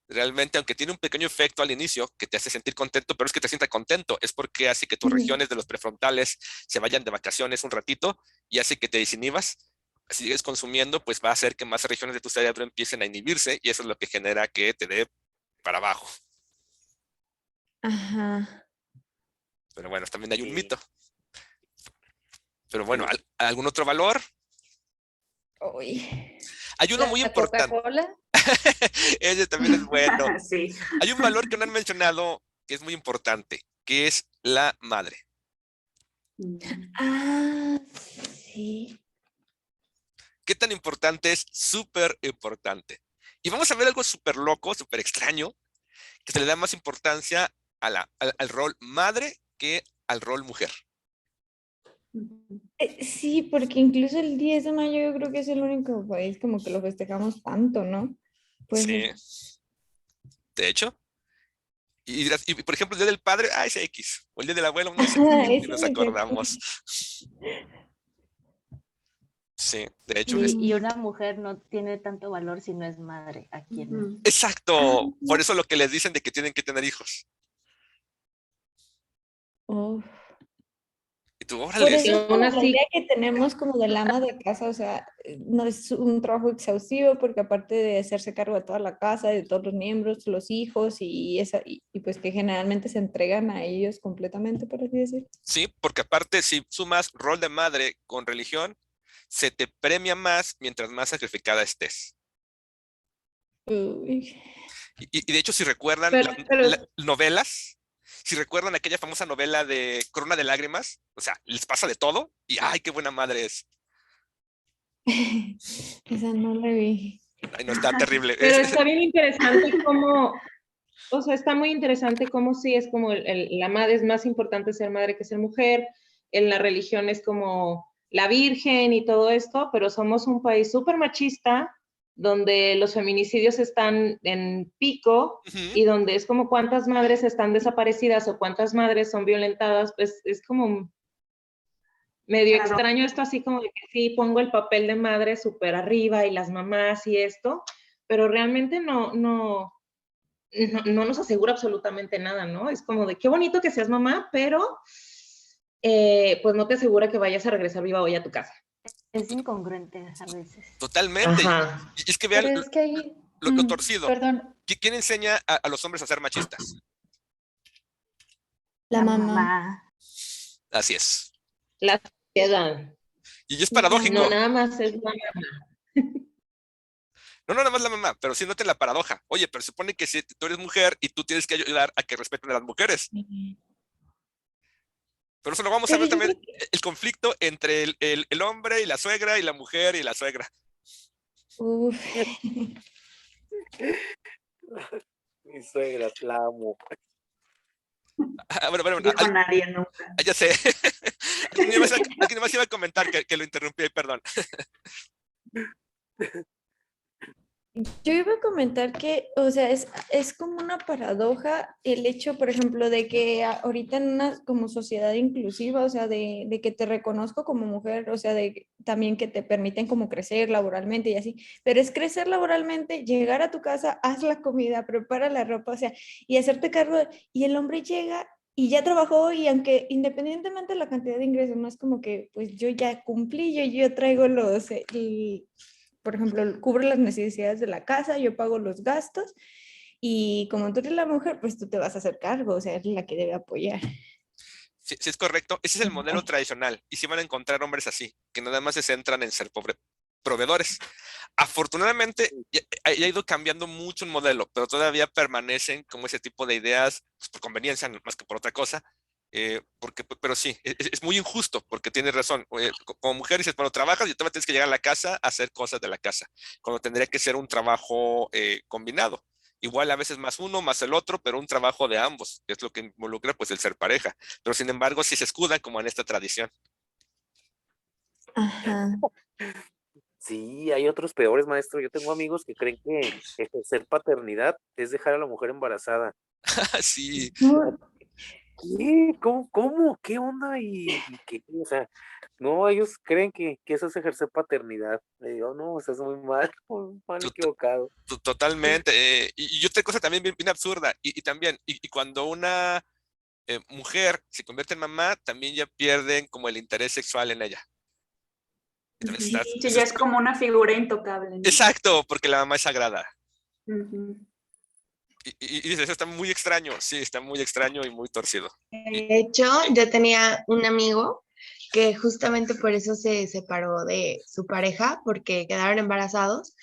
Speaker 1: Realmente, aunque tiene un pequeño efecto al inicio que te hace sentir contento, pero es que te sienta contento, es porque hace que tus regiones de los prefrontales se vayan de vacaciones un ratito y hace que te desinhibas. Si sigues consumiendo, pues va a hacer que más regiones de tu cerebro empiecen a inhibirse y eso es lo que genera que te dé para abajo.
Speaker 4: Ajá.
Speaker 1: Pero bueno, también hay un
Speaker 2: sí,
Speaker 1: mito. Pero bueno, ¿algún otro valor?
Speaker 4: Uy.
Speaker 1: Hay uno muy
Speaker 4: La
Speaker 1: importante.
Speaker 4: Coca-Cola.
Speaker 1: Ese también es bueno.
Speaker 3: Sí.
Speaker 1: Hay un valor que no han mencionado que es muy importante, que es la madre.
Speaker 4: Ah, sí.
Speaker 1: ¿Qué tan importante es? Súper importante. Y vamos a ver algo súper loco, súper extraño, que se le da más importancia al rol madre que al rol mujer.
Speaker 4: Sí, porque incluso el 10 de mayo yo creo que es el único país como que lo festejamos tanto, ¿no? Pues
Speaker 1: Sí, de hecho. Y dirás, y por ejemplo, el Día del Padre, es X. O el Día del Abuelo, no sé, ni
Speaker 4: ese
Speaker 1: nos
Speaker 4: es exacto.
Speaker 1: acordamos. Sí, de hecho,
Speaker 5: Y una mujer no tiene tanto valor si no es madre aquí en México.
Speaker 1: exacto. Por eso lo que les dicen de que tienen que tener hijos.
Speaker 4: Uf.
Speaker 1: Y tú,
Speaker 4: Por
Speaker 1: órale.
Speaker 4: eso es
Speaker 6: aún
Speaker 4: como la
Speaker 6: así,
Speaker 4: idea que tenemos como del ama de casa, o sea, no es un trabajo exhaustivo porque aparte de hacerse cargo de toda la casa, de todos los miembros, los hijos y pues que generalmente se entregan a ellos completamente, por así decir.
Speaker 1: Sí, porque aparte, si sumas rol de madre con religión, se te premia más mientras más sacrificada estés.
Speaker 4: Uy.
Speaker 1: Y de hecho, si recuerdan
Speaker 6: pero
Speaker 1: las novelas, si recuerdan aquella famosa novela de Corona de Lágrimas, o sea, les pasa de todo y ¡ay, qué buena madre es!
Speaker 4: Esa no la vi.
Speaker 1: Ay, no, está terrible.
Speaker 6: Pero está bien interesante cómo, o sea, está muy interesante cómo sí es como la madre es más importante ser madre que ser mujer, en la religión es como la virgen y todo esto, pero somos un país súper machista, donde los feminicidios están en pico
Speaker 1: Ujú.
Speaker 6: y donde es como cuántas madres están desaparecidas o cuántas madres son violentadas, pues es como medio
Speaker 3: Claro.
Speaker 6: extraño esto, así como de que sí, pongo el papel de madre súper arriba y las mamás y esto, pero realmente no nos asegura absolutamente nada, ¿no? Es como de qué bonito que seas mamá, pero pues no te asegura que vayas a regresar viva hoy a tu casa.
Speaker 5: Es incongruente a veces.
Speaker 1: Totalmente.
Speaker 6: Ajá.
Speaker 1: Y es que vean
Speaker 7: Pero es que ahí,
Speaker 1: lo torcido.
Speaker 7: perdón,
Speaker 1: ¿Quién enseña a los hombres a ser machistas?
Speaker 4: La mamá.
Speaker 1: Así es.
Speaker 6: La sociedad.
Speaker 1: Y es
Speaker 6: No
Speaker 1: paradójico.
Speaker 6: nada más es la mamá.
Speaker 1: No nada más la mamá, pero sí noten la paradoja. Oye, pero se supone que si tú eres mujer y tú tienes que ayudar a que respeten a las mujeres. Pero eso lo vamos a
Speaker 4: Pero
Speaker 1: ver
Speaker 4: yo
Speaker 1: también,
Speaker 4: creo que,
Speaker 1: el conflicto entre el hombre y la suegra y la mujer y la suegra.
Speaker 4: uf,
Speaker 2: Mi suegra, la amo.
Speaker 1: Bueno,
Speaker 3: Dijo nadie nunca.
Speaker 1: ya sé. Alguien más iba a comentar que lo interrumpí, perdón.
Speaker 4: Yo iba a comentar que, o sea, es como una paradoja el hecho, por ejemplo, de que ahorita en una como sociedad inclusiva, o sea, de que te reconozco como mujer, o sea, de también que te permiten como crecer laboralmente y así, pero es crecer laboralmente, llegar a tu casa, haz la comida, prepara la ropa, o sea, y hacerte cargo, y el hombre llega y ya trabajó y aunque independientemente de la cantidad de ingresos, no es como que, pues yo ya cumplí, yo traigo por ejemplo, cubro las necesidades de la casa, yo pago los gastos y como tú eres la mujer, pues tú te vas a hacer cargo, o sea, es la que debe apoyar.
Speaker 1: Sí, sí es correcto, ese es el modelo tradicional y sí van a encontrar hombres así, que nada más se centran en ser proveedores. Afortunadamente ha ido cambiando mucho el modelo, pero todavía permanecen como ese tipo de ideas pues, por conveniencia más que por otra cosa. Pero sí, es muy injusto porque tienes razón. Como mujer dices, bueno, trabajas y todavía tienes que llegar a la casa a hacer cosas de la casa, cuando tendría que ser un trabajo combinado. Igual a veces más uno, más el otro, pero un trabajo de ambos, que es lo que involucra pues el ser pareja. Pero sin embargo, sí se escudan como en esta tradición.
Speaker 4: Ajá.
Speaker 2: Sí, hay otros peores, maestro. Yo tengo amigos que creen que ejercer paternidad es dejar a la mujer embarazada.
Speaker 1: Sí,
Speaker 4: No,
Speaker 2: ¿Qué? ¿Cómo? ¿Qué onda? ¿Y qué? O sea, no, ellos creen que eso es ejercer paternidad. Le digo, no, estás muy mal, muy mal equivocado.
Speaker 1: totalmente. Y otra cosa también bien, bien absurda. Y también, y cuando una mujer se convierte en mamá, también ya pierden como el interés sexual en ella. Y también
Speaker 3: Sí,
Speaker 1: está,
Speaker 3: sí, ya es como una figura intocable, ¿no?
Speaker 1: exacto, porque la mamá es sagrada.
Speaker 3: Ujú.
Speaker 1: Y dices, está muy extraño. Sí, está muy extraño y muy torcido. Y,
Speaker 7: De hecho, yo tenía un amigo que justamente por eso se separó de su pareja, porque quedaron embarazados,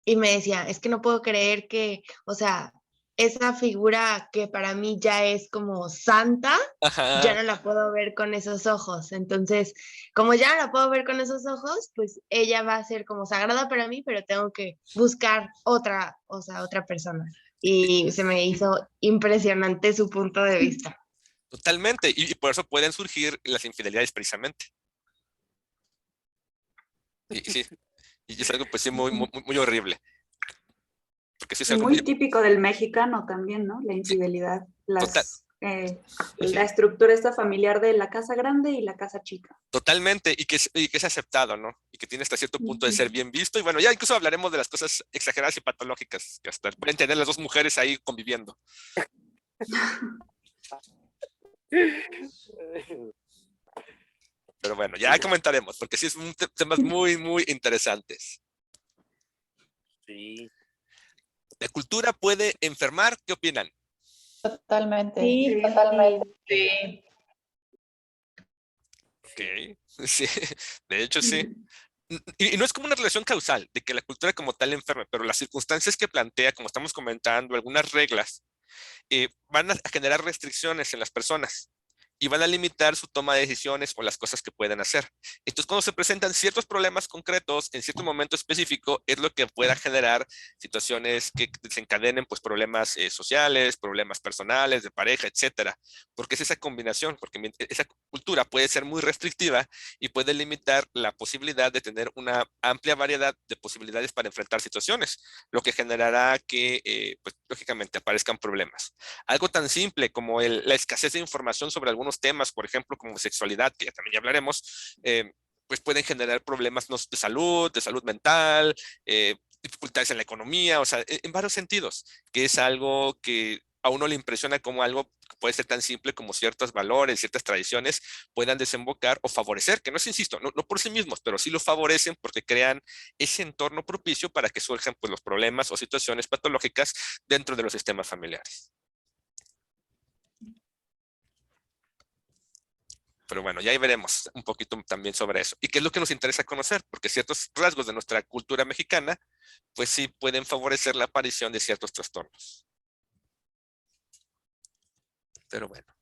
Speaker 7: y me decía, es que no puedo creer que, o sea, esa figura que para mí ya es como santa, ya
Speaker 1: ajá,
Speaker 7: no la puedo ver con esos ojos. Entonces, como ya no la puedo ver con esos ojos, pues ella va a ser como sagrada para mí, pero tengo que buscar otra, o sea, otra persona. Y se me hizo impresionante su punto de vista.
Speaker 1: totalmente. Y por eso pueden surgir las infidelidades precisamente. Y sí, y es algo pues sí muy, muy, muy horrible. Porque sí es
Speaker 3: Y
Speaker 1: algo muy...
Speaker 3: muy típico del mexicano también, ¿no? La
Speaker 1: Sí,
Speaker 3: infidelidad,
Speaker 1: total.
Speaker 3: la estructura esta familiar de la casa grande y la casa chica.
Speaker 1: Totalmente, y que es aceptado, ¿no? Y que tiene hasta cierto punto de ser
Speaker 3: Ujú.
Speaker 1: bien visto. Y bueno, ya incluso hablaremos de las cosas exageradas y patológicas que hasta pueden tener las dos mujeres ahí conviviendo. Pero bueno, ya comentaremos, porque sí es un temas muy, muy interesantes.
Speaker 2: Sí.
Speaker 1: ¿La cultura puede enfermar? ¿Qué opinan?
Speaker 8: Totalmente.
Speaker 4: sí,
Speaker 6: Sí.
Speaker 1: Ok, sí, de hecho sí. Y no es como una relación causal de que la cultura como tal enferme, pero las circunstancias que plantea, como estamos comentando, algunas reglas, van a generar restricciones en las personas y van a limitar su toma de decisiones o las cosas que pueden hacer. Entonces, cuando se presentan ciertos problemas concretos en cierto momento específico, es lo que pueda generar situaciones que desencadenen pues, problemas sociales, problemas personales, de pareja, etcétera. Porque es esa combinación, porque esa cultura puede ser muy restrictiva y puede limitar la posibilidad de tener una amplia variedad de posibilidades para enfrentar situaciones, lo que generará que, pues, lógicamente, aparezcan problemas. Algo tan simple como la escasez de información sobre algunos temas, por ejemplo, como sexualidad, que ya también ya hablaremos, pues pueden generar problemas de salud mental, dificultades en la economía, o sea, en varios sentidos, que es algo que a uno le impresiona como algo que puede ser tan simple como ciertos valores, ciertas tradiciones puedan desembocar o favorecer, que no es, insisto, no por sí mismos, pero sí lo favorecen porque crean ese entorno propicio para que surjan pues, los problemas o situaciones patológicas dentro de los sistemas familiares. Pero bueno, ya ahí veremos un poquito también sobre eso. ¿Y qué es lo que nos interesa conocer? Porque ciertos rasgos de nuestra cultura mexicana, pues sí pueden favorecer la aparición de ciertos trastornos. Pero bueno.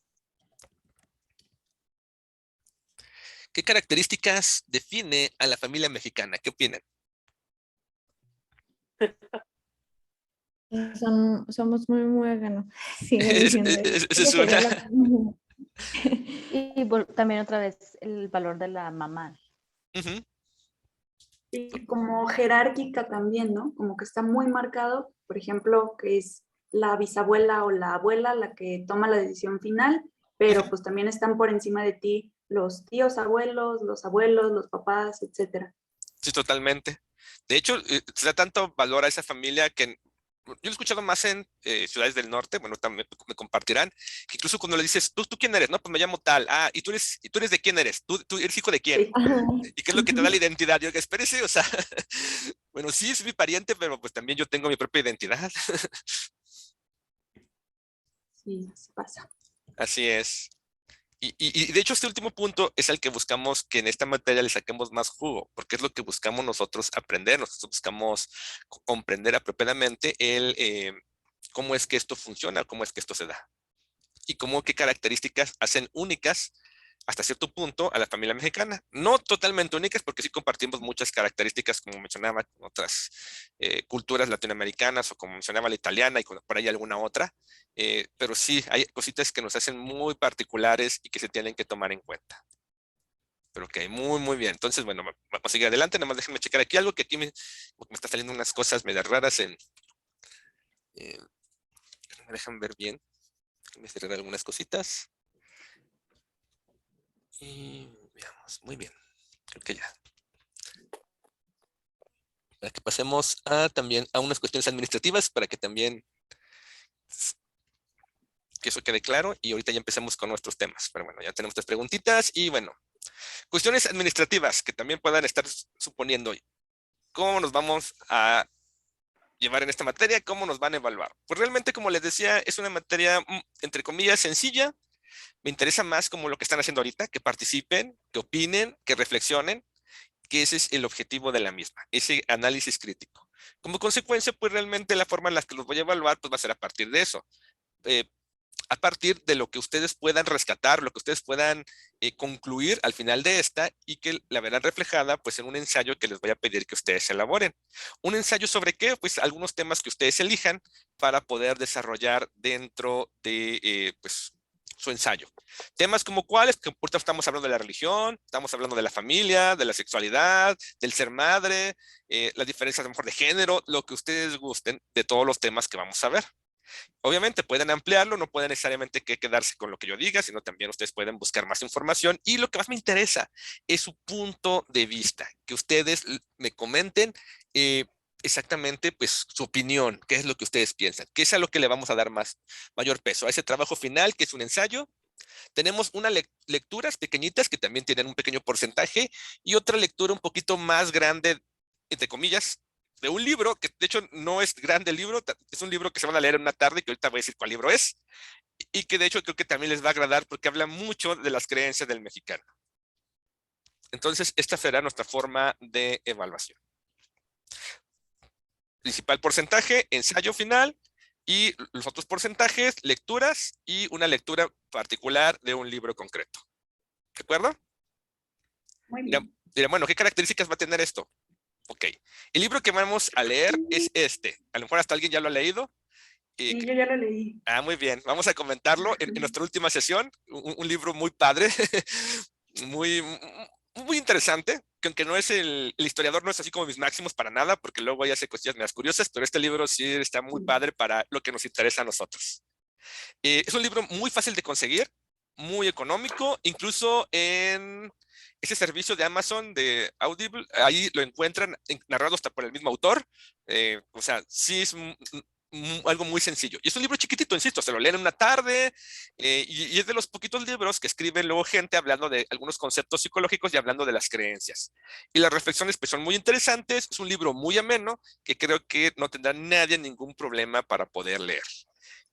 Speaker 1: ¿Qué características define a la familia mexicana? ¿Qué opinan?
Speaker 4: somos muy muéganos. Sigue diciendo eso.
Speaker 1: Esa
Speaker 4: Esa
Speaker 1: es una.
Speaker 4: sería la...
Speaker 5: Y también otra vez el valor de la mamá.
Speaker 1: Ujú.
Speaker 3: Y como jerárquica también, ¿no? Como que está muy marcado, por ejemplo, que es la bisabuela o la abuela la que toma la decisión final, pero pues también están por encima de ti los tíos abuelos, los papás, etcétera.
Speaker 1: Sí, totalmente. De hecho, se da tanto valor a esa familia que yo lo he escuchado más en ciudades del norte, bueno, también me compartirán, que incluso cuando le dices, ¿tú quién eres? No, pues me llamo tal. Ah, ¿y tú eres de quién eres? ¿Tú eres hijo de quién?
Speaker 3: Sí.
Speaker 4: Ajá.
Speaker 1: ¿Y qué es lo que te da la identidad? Yo, espérese, o sea, bueno, sí, es mi pariente, pero pues también yo tengo mi propia identidad.
Speaker 3: Sí, así pasa.
Speaker 1: Así es. Y de hecho este último punto es el que buscamos que en esta materia le saquemos más jugo, porque es lo que buscamos nosotros aprender. Nosotros buscamos comprender apropiadamente cómo es que esto funciona, cómo es que esto se da y cómo qué características hacen únicas hasta cierto punto a la familia mexicana. No totalmente únicas, porque sí compartimos muchas características, como mencionaba, con otras culturas latinoamericanas, o como mencionaba la italiana y por ahí alguna otra, pero sí hay cositas que nos hacen muy particulares y que se tienen que tomar en cuenta. Pero ok, muy, muy bien. Entonces, bueno, vamos a seguir adelante. Nada más déjenme checar aquí algo que aquí me está saliendo unas cosas medio raras eh, me dejan ver bien. Déjenme cerrar algunas cositas. Y veamos, muy bien. Creo que ya. Para que pasemos también a unas cuestiones administrativas, para que también que eso quede claro. Y ahorita ya empecemos con nuestros temas. Pero bueno, ya tenemos estas preguntitas. Y bueno, cuestiones administrativas que también puedan estar suponiendo. ¿Cómo nos vamos a llevar en esta materia? ¿Cómo nos van a evaluar? Pues realmente, como les decía, es una materia, entre comillas, sencilla. Me interesa más como lo que están haciendo ahorita, que participen, que opinen, que reflexionen, que ese es el objetivo de la misma, ese análisis crítico. Como consecuencia, pues realmente la forma en la que los voy a evaluar, pues va a ser a partir de eso. Eh, a partir de lo que ustedes puedan rescatar, lo que ustedes puedan concluir al final de esta y que la verán reflejada pues en un ensayo que les voy a pedir que ustedes elaboren. ¿Un ensayo sobre qué? Pues algunos temas que ustedes elijan para poder desarrollar dentro de pues su ensayo. Temas como cuáles, que ahorita estamos hablando de la religión, estamos hablando de la familia, de la sexualidad, del ser madre, las diferencias a lo mejor de género, lo que ustedes gusten de todos los temas que vamos a ver. Obviamente pueden ampliarlo, no pueden necesariamente quedarse con lo que yo diga, sino también ustedes pueden buscar más información. Y lo que más me interesa es su punto de vista, que ustedes me comenten exactamente pues su opinión, qué es lo que ustedes piensan, qué es a lo que le vamos a dar mayor peso, a ese trabajo final que es un ensayo. Tenemos unas lecturas pequeñitas que también tienen un pequeño porcentaje y otra lectura un poquito más grande, entre comillas, de un libro que de hecho no es grande el libro, es un libro que se van a leer en una tarde, que ahorita voy a decir cuál libro es, y que de hecho creo que también les va a agradar porque habla mucho de las creencias del mexicano. Entonces, esta será nuestra forma de evaluación. Principal porcentaje, ensayo final, y los otros porcentajes, lecturas y una lectura particular de un libro concreto. ¿De acuerdo?
Speaker 3: Muy bien.
Speaker 1: Dirán, bueno, ¿qué características va a tener esto? Ok, el libro que vamos a leer es este. A lo mejor hasta alguien ya lo ha leído.
Speaker 3: Sí, yo ya lo leí.
Speaker 1: Muy bien. Vamos a comentarlo en nuestra última sesión. Un libro muy padre, muy, muy interesante, que aunque no es el historiador, no es así como mis máximos para nada, porque luego ya hace cosillas más curiosas, pero este libro sí está muy padre para lo que nos interesa a nosotros. Es un libro muy fácil de conseguir, muy económico, incluso en ese servicio de Amazon de Audible, ahí lo encuentran narrado hasta por el mismo autor. O sea, sí es algo muy sencillo. Y es un libro chiquitito, insisto, se lo leen en una tarde y es de los poquitos libros que escribe luego gente hablando de algunos conceptos psicológicos y hablando de las creencias. Y las reflexiones pues son muy interesantes, es un libro muy ameno que creo que no tendrá nadie ningún problema para poder leer.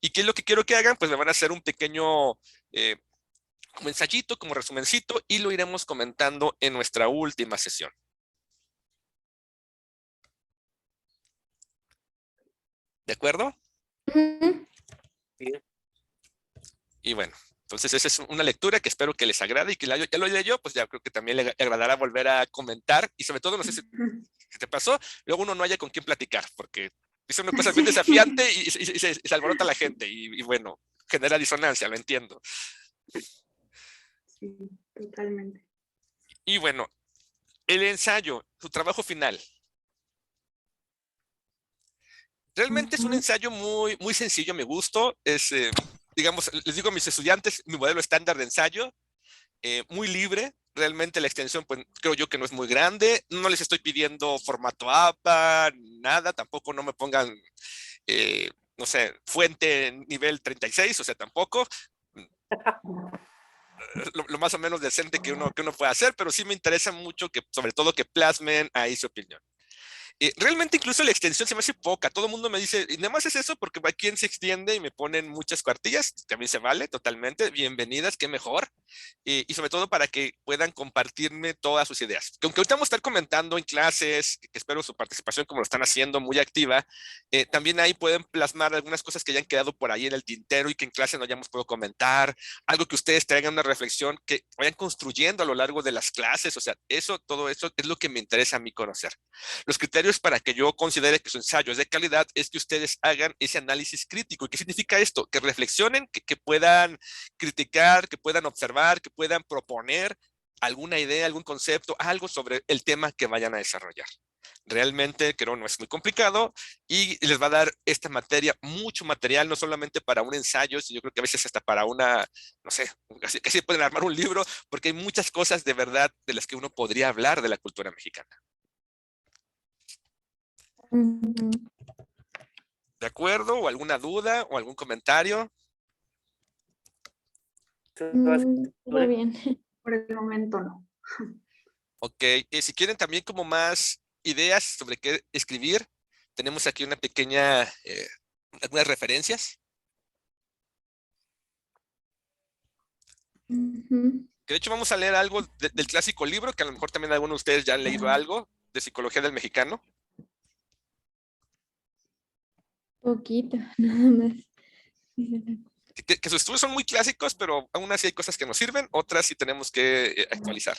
Speaker 1: ¿Y qué es lo que quiero que hagan? Pues me van a hacer un pequeño como ensayito, como resumencito, y lo iremos comentando en nuestra última sesión. ¿De acuerdo?
Speaker 2: Bien.
Speaker 1: Y bueno, entonces esa es una lectura que espero que les agrade y que ya lo leyó, pues ya creo que también le agradará volver a comentar y sobre todo, no sé si te pasó, luego uno no haya con quién platicar, porque es una cosa bien desafiante y se alborota la gente y bueno, genera disonancia, lo entiendo.
Speaker 3: Sí, totalmente.
Speaker 1: Y bueno, El ensayo, su trabajo final. Realmente es un
Speaker 3: Ujú.
Speaker 1: ensayo muy, muy sencillo a mi gusto. Es, digamos, les digo a mis estudiantes, mi modelo estándar de ensayo, muy libre. Realmente la extensión, pues creo yo que no es muy grande. No les estoy pidiendo formato APA, nada. Tampoco no me pongan, no sé, fuente nivel 36, o sea, tampoco. Lo más o menos decente que uno puede hacer, pero sí me interesa mucho que, sobre todo, que plasmen ahí su opinión. Realmente incluso la extensión se me hace poca. Todo el mundo me dice, y nada más es eso porque aquí se extiende y me ponen muchas cuartillas. También se vale totalmente. Bienvenidas, qué mejor. Y sobre todo para que puedan compartirme todas sus ideas. Que aunque ahorita vamos a estar comentando en clases, que espero su participación como lo están haciendo muy activa, también ahí pueden plasmar algunas cosas que hayan quedado por ahí en el tintero y que en clase no hayamos podido comentar. Algo que ustedes traigan una reflexión que vayan construyendo a lo largo de las clases. O sea, eso, todo eso es lo que me interesa a mí conocer. Los criterios para que yo considere que su ensayo es de calidad es que ustedes hagan ese análisis crítico. ¿Y qué significa esto? Que reflexionen, que puedan criticar, que puedan observar, que puedan proponer alguna idea, algún concepto, algo sobre el tema que vayan a desarrollar. Realmente creo no es muy complicado y les va a dar esta materia mucho material, no solamente para un ensayo, sino yo creo que a veces hasta para una, no sé, casi pueden armar un libro, porque hay muchas cosas de verdad de las que uno podría hablar de la cultura mexicana.
Speaker 4: Ujú.
Speaker 1: ¿De acuerdo? ¿O alguna duda o algún comentario?
Speaker 4: Todo bien.
Speaker 3: Por el momento no.
Speaker 1: Ok, si quieren también como más ideas sobre qué escribir, tenemos aquí una pequeña, algunas referencias.
Speaker 4: Ujú.
Speaker 1: Que de hecho vamos a leer algo del clásico libro, que a lo mejor también algunos de ustedes ya han leído algo, de Psicología del Mexicano.
Speaker 4: Poquito, nada más.
Speaker 1: Que sus estudios son muy clásicos, pero aún así hay cosas que nos sirven, otras sí tenemos que actualizar.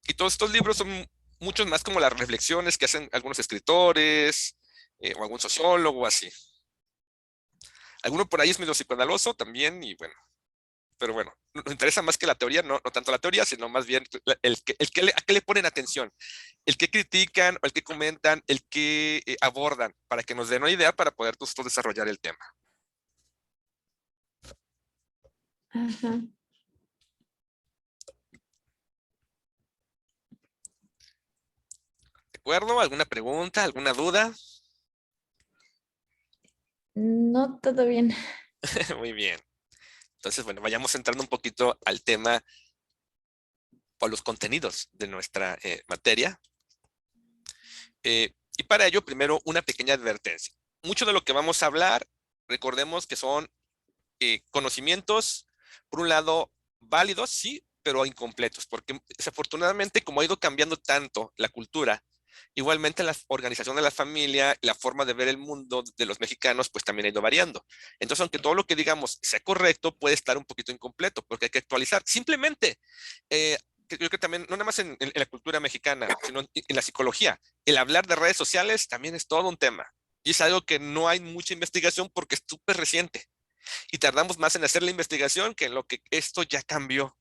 Speaker 1: Y todos estos libros son muchos más como las reflexiones que hacen algunos escritores o algún sociólogo o así. Alguno por ahí es medio psicoanaloso también y bueno, pero bueno, nos interesa más que la teoría, no tanto la teoría, sino más bien a qué le ponen atención, el que critican o el que comentan, el que abordan, para que nos den una idea para poder nosotros desarrollar el tema.
Speaker 4: Ajá.
Speaker 1: ¿De acuerdo? ¿Alguna pregunta? ¿Alguna duda?
Speaker 4: No, todo bien.
Speaker 1: Muy bien. Entonces, bueno, vayamos entrando un poquito al tema o a los contenidos de nuestra materia. Y para ello, primero, una pequeña advertencia. Mucho de lo que vamos a hablar, recordemos que son conocimientos, por un lado, válidos, sí, pero incompletos, porque desafortunadamente, como ha ido cambiando tanto la cultura, igualmente la organización de la familia, la forma de ver el mundo de los mexicanos, pues también ha ido variando. Entonces, aunque todo lo que digamos sea correcto, puede estar un poquito incompleto, porque hay que actualizar. Simplemente, yo creo que también, no nada más en la cultura mexicana, sino en la psicología, el hablar de redes sociales también es todo un tema. Y es algo que no hay mucha investigación porque es súper reciente. Y tardamos más en hacer la investigación que en lo que esto ya cambió.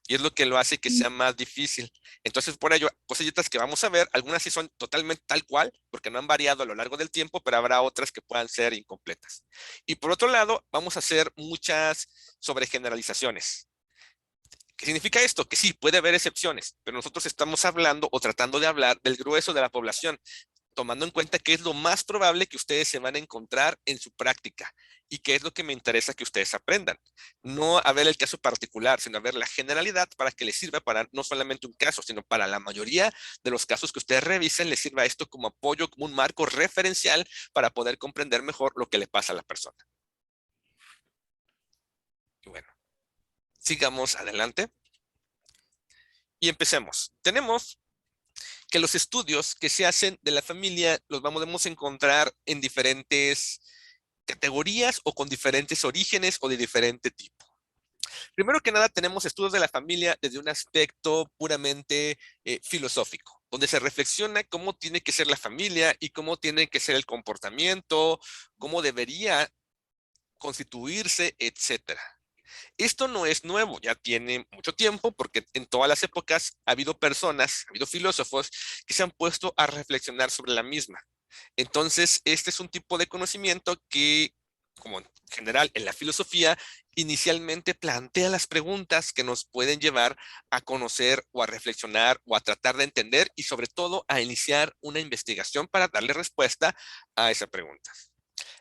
Speaker 1: Y es lo que lo hace que sea más difícil. Entonces, por ello, cositas que vamos a ver, algunas sí son totalmente tal cual, porque no han variado a lo largo del tiempo, pero habrá otras que puedan ser incompletas. Y por otro lado, vamos a hacer muchas sobregeneralizaciones. ¿Qué significa esto? Que sí, puede haber excepciones, pero nosotros estamos hablando o tratando de hablar del grueso de la población, tomando en cuenta qué es lo más probable que ustedes se van a encontrar en su práctica y qué es lo que me interesa que ustedes aprendan. No a ver el caso particular, sino a ver la generalidad para que les sirva para no solamente un caso, sino para la mayoría de los casos que ustedes revisen, les sirva esto como apoyo, como un marco referencial para poder comprender mejor lo que le pasa a la persona. Y bueno, sigamos adelante y empecemos. Tenemos que los estudios que se hacen de la familia los vamos a encontrar en diferentes categorías o con diferentes orígenes o de diferente tipo. Primero que nada, tenemos estudios de la familia desde un aspecto puramente filosófico, donde se reflexiona cómo tiene que ser la familia y cómo tiene que ser el comportamiento, cómo debería constituirse, etcétera. Esto no es nuevo, ya tiene mucho tiempo porque en todas las épocas ha habido personas, ha habido filósofos que se han puesto a reflexionar sobre la misma. Entonces, este es un tipo de conocimiento que, como en general en la filosofía, inicialmente plantea las preguntas que nos pueden llevar a conocer o a reflexionar o a tratar de entender y sobre todo a iniciar una investigación para darle respuesta a esa pregunta.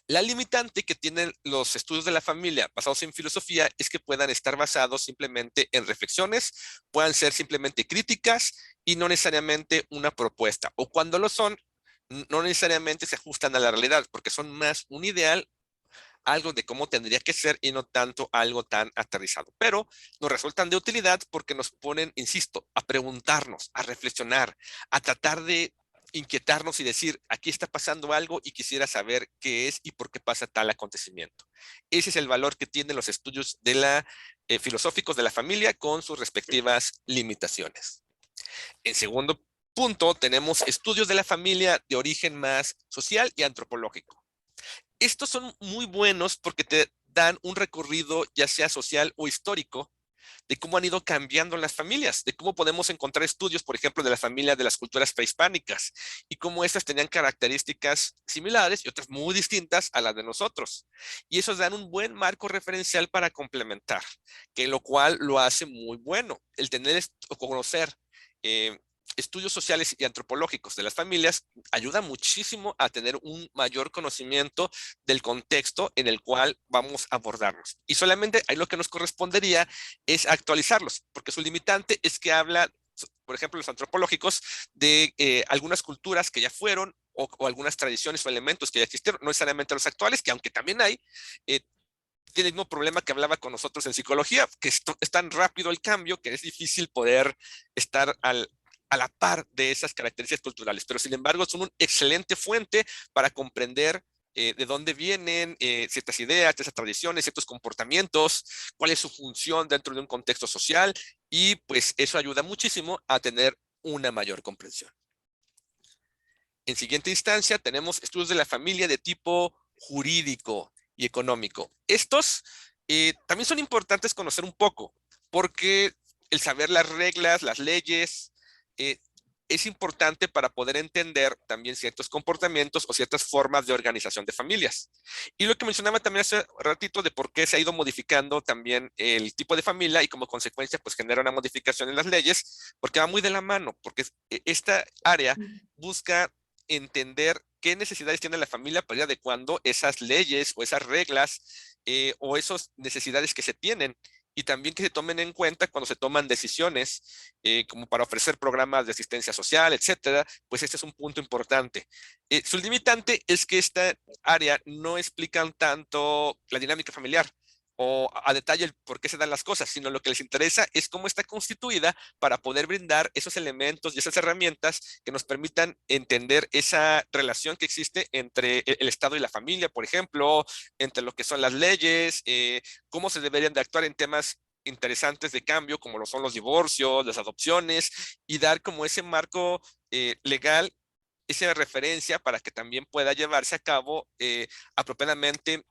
Speaker 1: La limitante que tienen los estudios de la familia basados en filosofía es que puedan estar basados simplemente en reflexiones, puedan ser simplemente críticas y no necesariamente una propuesta. O cuando lo son, no necesariamente se ajustan a la realidad, porque son más un ideal, algo de cómo tendría que ser y no tanto algo tan aterrizado. Pero nos resultan de utilidad porque nos ponen, insisto, a preguntarnos, a reflexionar, a tratar de inquietarnos y decir, aquí está pasando algo y quisiera saber qué es y por qué pasa tal acontecimiento. Ese es el valor que tienen los estudios de filosóficos de la familia con sus respectivas limitaciones. En segundo punto, tenemos estudios de la familia de origen más social y antropológico. Estos son muy buenos porque te dan un recorrido ya sea social o histórico de cómo han ido cambiando las familias, de cómo podemos encontrar estudios, por ejemplo, de la familia de las culturas prehispánicas y cómo estas tenían características similares y otras muy distintas a las de nosotros. Y eso dan un buen marco referencial para complementar, que lo cual lo hace muy bueno. El tener o conocer estudios sociales y antropológicos de las familias ayuda muchísimo a tener un mayor conocimiento del contexto en el cual vamos a abordarnos. Y solamente ahí lo que nos correspondería es actualizarlos, porque su limitante es que habla, por ejemplo, los antropológicos, de algunas culturas que ya fueron o algunas tradiciones o elementos que ya existieron, no necesariamente los actuales, que aunque también hay, tiene el mismo problema que hablaba con nosotros en psicología, que es tan rápido el cambio que es difícil poder estar a la par de esas características culturales, pero sin embargo son una excelente fuente para comprender de dónde vienen ciertas ideas, ciertas tradiciones, ciertos comportamientos, cuál es su función dentro de un contexto social y pues eso ayuda muchísimo a tener una mayor comprensión. En siguiente instancia tenemos estudios de la familia de tipo jurídico y económico. Estos también son importantes conocer un poco porque el saber las reglas, las leyes, es importante para poder entender también ciertos comportamientos o ciertas formas de organización de familias. Y lo que mencionaba también hace ratito de por qué se ha ido modificando también el tipo de familia y como consecuencia pues genera una modificación en las leyes, porque va muy de la mano, porque esta área busca entender qué necesidades tiene la familia para ir adecuando esas leyes o esas reglas o esas necesidades que se tienen y también que se tomen en cuenta cuando se toman decisiones como para ofrecer programas de asistencia social, etcétera, pues este es un punto importante. Su limitante es que esta área no explican tanto la dinámica familiar o a detalle el por qué se dan las cosas, sino lo que les interesa es cómo está constituida para poder brindar esos elementos y esas herramientas que nos permitan entender esa relación que existe entre el Estado y la familia, por ejemplo, entre lo que son las leyes, cómo se deberían de actuar en temas interesantes de cambio, como lo son los divorcios, las adopciones, y dar como ese marco legal, esa referencia para que también pueda llevarse a cabo apropiadamente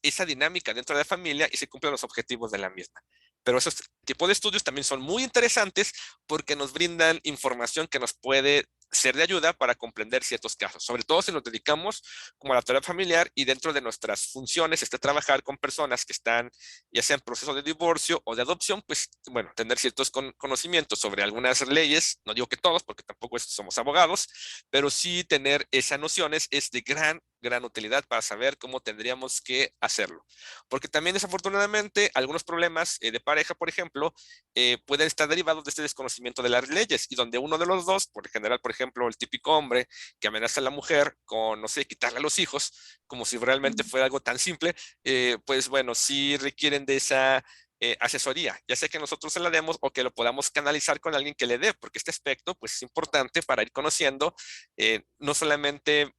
Speaker 1: esa dinámica dentro de la familia y se cumplen los objetivos de la misma. Pero esos tipos de estudios también son muy interesantes porque nos brindan información que nos puede ser de ayuda para comprender ciertos casos, sobre todo si nos dedicamos como a la terapia familiar y dentro de nuestras funciones está trabajar con personas que están ya sea en proceso de divorcio o de adopción, pues bueno, tener ciertos conocimientos sobre algunas leyes, no digo que todos porque tampoco somos abogados, pero sí tener esas nociones es de gran utilidad para saber cómo tendríamos que hacerlo. Porque también desafortunadamente algunos problemas de pareja, por ejemplo, pueden estar derivados de este desconocimiento de las leyes y donde uno de los dos, por general, por ejemplo, el típico hombre que amenaza a la mujer con, no sé, quitarle a los hijos, como si realmente fuera algo tan simple, pues bueno, sí requieren de esa asesoría, ya sea que nosotros se la demos o que lo podamos canalizar con alguien que le dé, porque este aspecto pues es importante para ir conociendo no solamente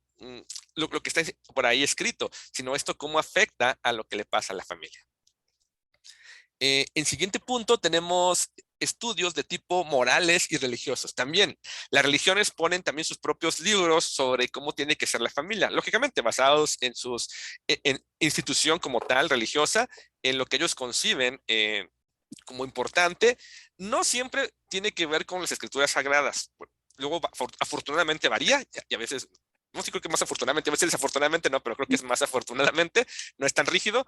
Speaker 1: lo que está por ahí escrito, sino esto cómo afecta a lo que le pasa a la familia. En siguiente punto tenemos estudios de tipo morales y religiosos. También las religiones ponen también sus propios libros sobre cómo tiene que ser la familia, lógicamente basados en en institución como tal religiosa, en lo que ellos conciben como importante. No siempre tiene que ver con las escrituras sagradas. Luego, afortunadamente varía y a veces, no sé, creo que más afortunadamente, a veces desafortunadamente no, pero creo que es más afortunadamente, no es tan rígido.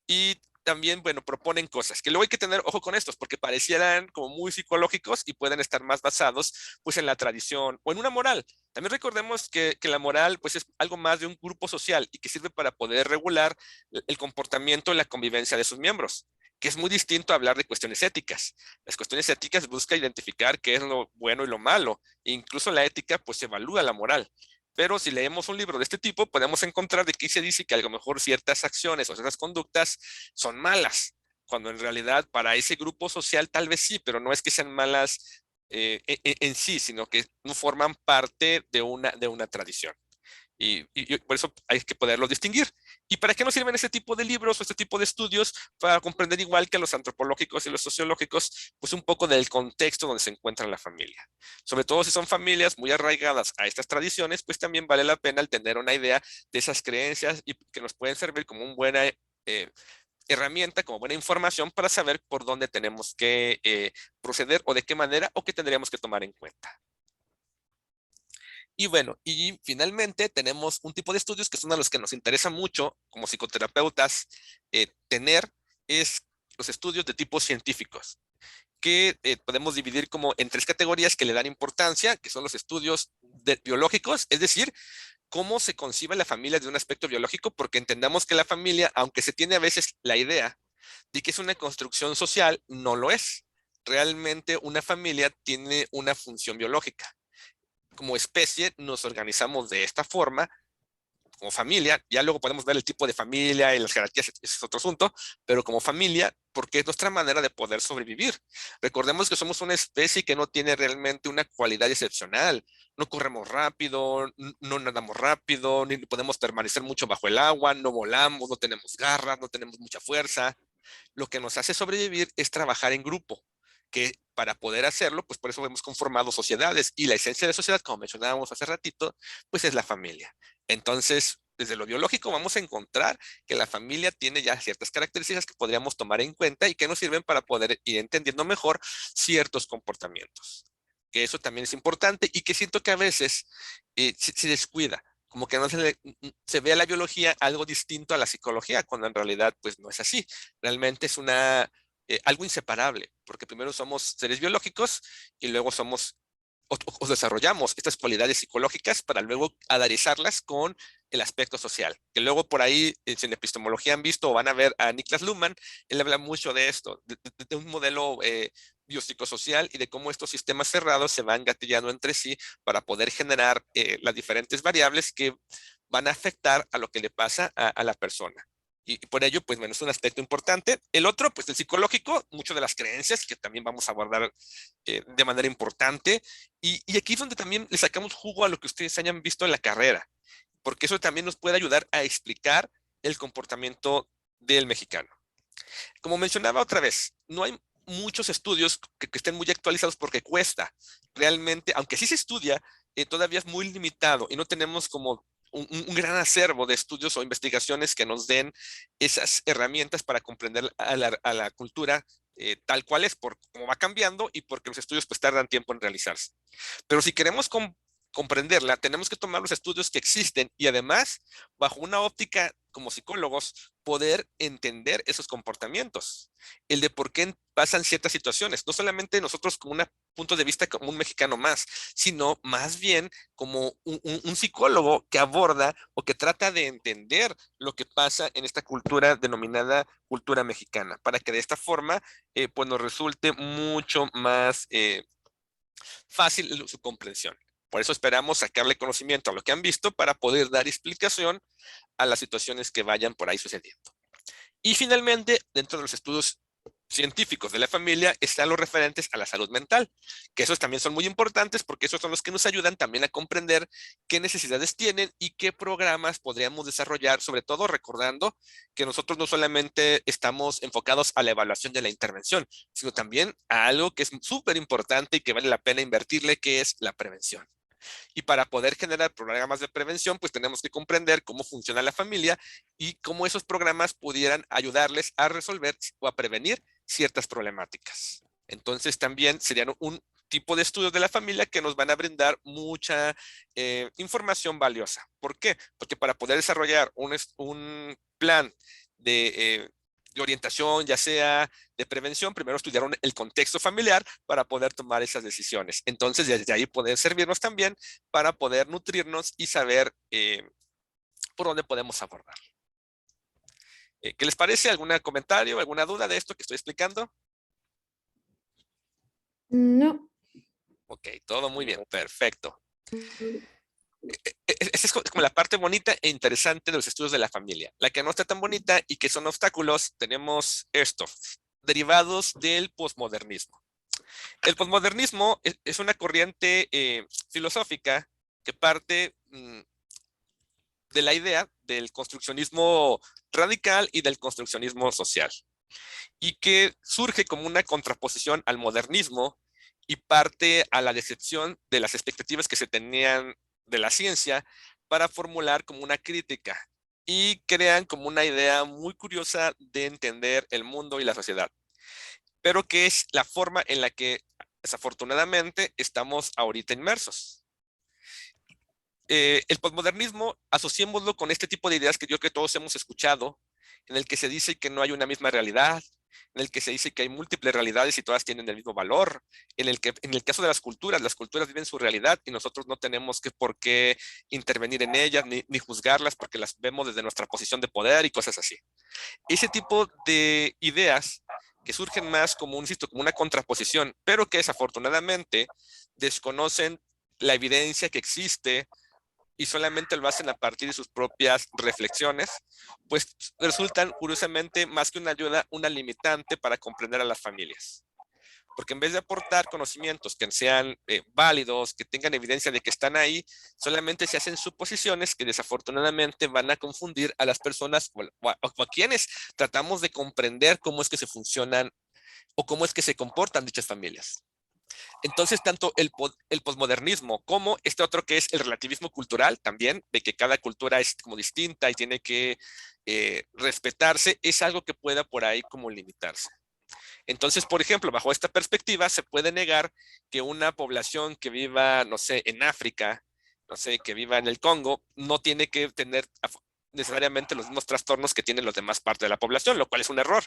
Speaker 1: Y también, bueno, proponen cosas que luego hay que tener ojo con estos, porque parecieran como muy psicológicos y pueden estar más basados pues en la tradición o en una moral. También recordemos que la moral pues es algo más de un grupo social y que sirve para poder regular el comportamiento y la convivencia de sus miembros, que es muy distinto a hablar de cuestiones éticas. Las cuestiones éticas buscan identificar qué es lo bueno y lo malo. E incluso la ética pues evalúa la moral. Pero si leemos un libro de este tipo, podemos encontrar de que se dice que a lo mejor ciertas acciones o ciertas conductas son malas, cuando en realidad para ese grupo social tal vez sí, pero no es que sean malas en sí, sino que no forman parte de una tradición. Y por eso hay que poderlo distinguir. ¿Y para qué nos sirven este tipo de libros o este tipo de estudios? Para comprender, igual que los antropológicos y los sociológicos, pues un poco del contexto donde se encuentra la familia. Sobre todo si son familias muy arraigadas a estas tradiciones, pues también vale la pena el tener una idea de esas creencias y que nos pueden servir como una buena herramienta, como buena información para saber por dónde tenemos que proceder o de qué manera o qué tendríamos que tomar en cuenta. Y bueno, y finalmente tenemos un tipo de estudios que son a los que nos interesa mucho como psicoterapeutas tener, es los estudios de tipo científicos, que podemos dividir como en tres categorías que le dan importancia, que son los estudios biológicos, es decir, cómo se concibe la familia de un aspecto biológico, porque entendamos que la familia, aunque se tiene a veces la idea de que es una construcción social, no lo es. Realmente una familia tiene una función biológica. Como especie nos organizamos de esta forma, como familia. Ya luego podemos ver el tipo de familia y las jerarquías, ese es otro asunto, pero como familia, porque es nuestra manera de poder sobrevivir. Recordemos que somos una especie que no tiene realmente una cualidad excepcional. No corremos rápido, no nadamos rápido, ni podemos permanecer mucho bajo el agua, no volamos, no tenemos garras, no tenemos mucha fuerza. Lo que nos hace sobrevivir es trabajar en grupo, que para poder hacerlo, pues por eso hemos conformado sociedades, y la esencia de sociedad, como mencionábamos hace ratito, pues es la familia. Entonces, desde lo biológico vamos a encontrar que la familia tiene ya ciertas características que podríamos tomar en cuenta y que nos sirven para poder ir entendiendo mejor ciertos comportamientos. Que eso también es importante y que siento que a veces se descuida, como que no se ve a la biología algo distinto a la psicología, cuando en realidad pues no es así. Realmente es algo inseparable, porque primero somos seres biológicos y luego somos o desarrollamos estas cualidades psicológicas para luego adarizarlas con el aspecto social. Que luego por ahí, en epistemología han visto o van a ver a Niklas Luhmann, él habla mucho de esto, de un modelo biopsicosocial y de cómo estos sistemas cerrados se van gatillando entre sí para poder generar las diferentes variables que van a afectar a lo que le pasa a la persona. Y por ello, pues bueno, es un aspecto importante. El otro, pues el psicológico, mucho de las creencias, que también vamos a abordar de manera importante. Y aquí es donde también le sacamos jugo a lo que ustedes hayan visto en la carrera, porque eso también nos puede ayudar a explicar el comportamiento del mexicano. Como mencionaba otra vez, no hay muchos estudios que estén muy actualizados porque cuesta. Realmente, aunque sí se estudia, todavía es muy limitado y no tenemos como un gran acervo de estudios o investigaciones que nos den esas herramientas para comprender a la cultura tal cual es, por cómo va cambiando y porque los estudios pues tardan tiempo en realizarse. Pero si queremos comprenderla, tenemos que tomar los estudios que existen y además, bajo una óptica como psicólogos, poder entender esos comportamientos, el de por qué pasan ciertas situaciones, no solamente nosotros como un punto de vista como un mexicano más, sino más bien como un psicólogo que aborda o que trata de entender lo que pasa en esta cultura denominada cultura mexicana, para que de esta forma pues nos resulte mucho más fácil su comprensión. Por eso esperamos sacarle conocimiento a lo que han visto para poder dar explicación a las situaciones que vayan por ahí sucediendo. Y finalmente, dentro de los estudios científicos de la familia están los referentes a la salud mental, que esos también son muy importantes porque esos son los que nos ayudan también a comprender qué necesidades tienen y qué programas podríamos desarrollar, sobre todo recordando que nosotros no solamente estamos enfocados a la evaluación de la intervención, sino también a algo que es súper importante y que vale la pena invertirle, que es la prevención. Y para poder generar programas de prevención, pues tenemos que comprender cómo funciona la familia y cómo esos programas pudieran ayudarles a resolver o a prevenir ciertas problemáticas. Entonces también serían un tipo de estudios de la familia que nos van a brindar mucha información valiosa. ¿Por qué? Porque para poder desarrollar un plan de orientación, ya sea de prevención, primero estudiaron el contexto familiar para poder tomar esas decisiones. Entonces, desde ahí poder servirnos también para poder nutrirnos y saber por dónde podemos abordar. ¿Qué les parece? ¿Algún comentario, alguna duda de esto que estoy explicando?
Speaker 4: No.
Speaker 1: Ok, todo muy bien, perfecto. Esa es como la parte bonita e interesante de los estudios de la familia. La que no está tan bonita y que son obstáculos, tenemos esto, derivados del posmodernismo. El posmodernismo es una corriente filosófica que parte de la idea del construccionismo radical y del construccionismo social, y que surge como una contraposición al modernismo y parte a la decepción de las expectativas que se tenían de la ciencia para formular como una crítica, y crean como una idea muy curiosa de entender el mundo y la sociedad, pero que es la forma en la que desafortunadamente estamos ahorita inmersos. El posmodernismo, asociémoslo con este tipo de ideas que yo creo que todos hemos escuchado, en el que se dice que no hay una misma realidad, en el que se dice que hay múltiples realidades y todas tienen el mismo valor, en el caso de las culturas viven su realidad y nosotros no tenemos por qué intervenir en ellas ni juzgarlas porque las vemos desde nuestra posición de poder y cosas así. Ese tipo de ideas que surgen más como, insisto, como una contraposición, pero que desafortunadamente desconocen la evidencia que existe y solamente lo hacen a partir de sus propias reflexiones, pues resultan curiosamente más que una ayuda, una limitante para comprender a las familias. Porque en vez de aportar conocimientos que sean válidos, que tengan evidencia de que están ahí, solamente se hacen suposiciones que desafortunadamente van a confundir a las personas o a quienes tratamos de comprender cómo es que se funcionan o cómo es que se comportan dichas familias. Entonces, tanto el posmodernismo como este otro que es el relativismo cultural también, de que cada cultura es como distinta y tiene que respetarse, es algo que pueda por ahí como limitarse. Entonces, por ejemplo, bajo esta perspectiva, se puede negar que una población que viva, no sé, en África, no sé, que viva en el Congo, no tiene que tener necesariamente los mismos trastornos que tienen los demás partes de la población, lo cual es un error,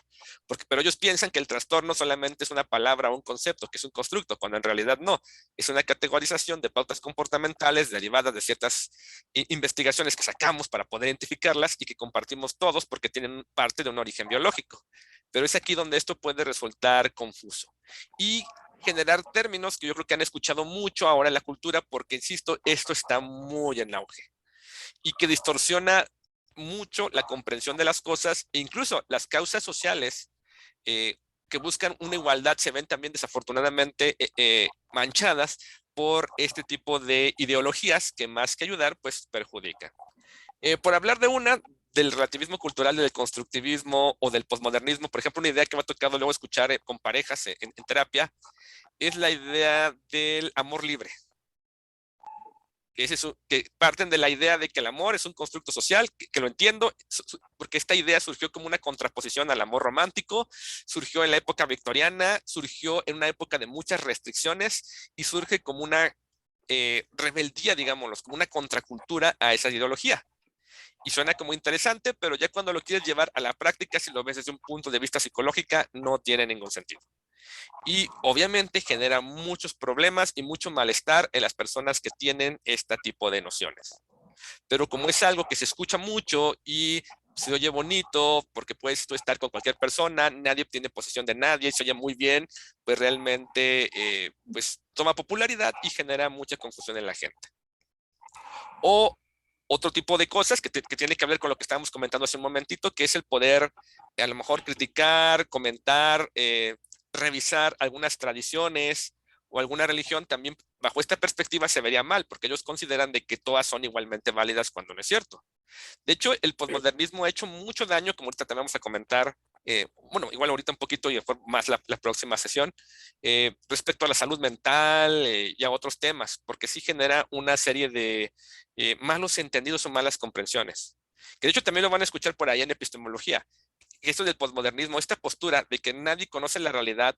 Speaker 1: pero ellos piensan que el trastorno solamente es una palabra o un concepto, que es un constructo, cuando en realidad no, es una categorización de pautas comportamentales derivadas de ciertas investigaciones que sacamos para poder identificarlas y que compartimos todos porque tienen parte de un origen biológico. Pero es aquí donde esto puede resultar confuso y generar términos que yo creo que han escuchado mucho ahora en la cultura, porque insisto, esto está muy en auge y que distorsiona mucho la comprensión de las cosas e incluso las causas sociales que buscan una igualdad se ven también desafortunadamente manchadas por este tipo de ideologías que más que ayudar, pues perjudican. Por hablar de del relativismo cultural, del constructivismo o del posmodernismo, por ejemplo, una idea que me ha tocado luego escuchar con parejas en terapia, es la idea del amor libre. Que parten de la idea de que el amor es un constructo social, que lo entiendo, porque esta idea surgió como una contraposición al amor romántico, surgió en la época victoriana, surgió en una época de muchas restricciones y surge como una rebeldía, digámoslo, como una contracultura a esa ideología. Y suena como interesante, pero ya cuando lo quieres llevar a la práctica, si lo ves desde un punto de vista psicológica, no tiene ningún sentido. Y obviamente genera muchos problemas y mucho malestar en las personas que tienen este tipo de nociones. Pero como es algo que se escucha mucho y se oye bonito, porque puedes tú estar con cualquier persona, nadie obtiene posesión de nadie, se oye muy bien, pues realmente pues toma popularidad y genera mucha confusión en la gente. O otro tipo de cosas que tiene que ver con lo que estábamos comentando hace un momentito, que es el poder a lo mejor criticar, comentar, revisar algunas tradiciones o alguna religión. También bajo esta perspectiva se vería mal, porque ellos consideran de que todas son igualmente válidas cuando no es cierto. De hecho, el posmodernismo ha hecho mucho daño, como ahorita también vamos a comentar, bueno, igual ahorita un poquito y después más la próxima sesión, respecto a la salud mental y a otros temas, porque sí genera una serie de malos entendidos o malas comprensiones. Que de hecho también lo van a escuchar por ahí en epistemología. Esto del posmodernismo, esta postura de que nadie conoce la realidad,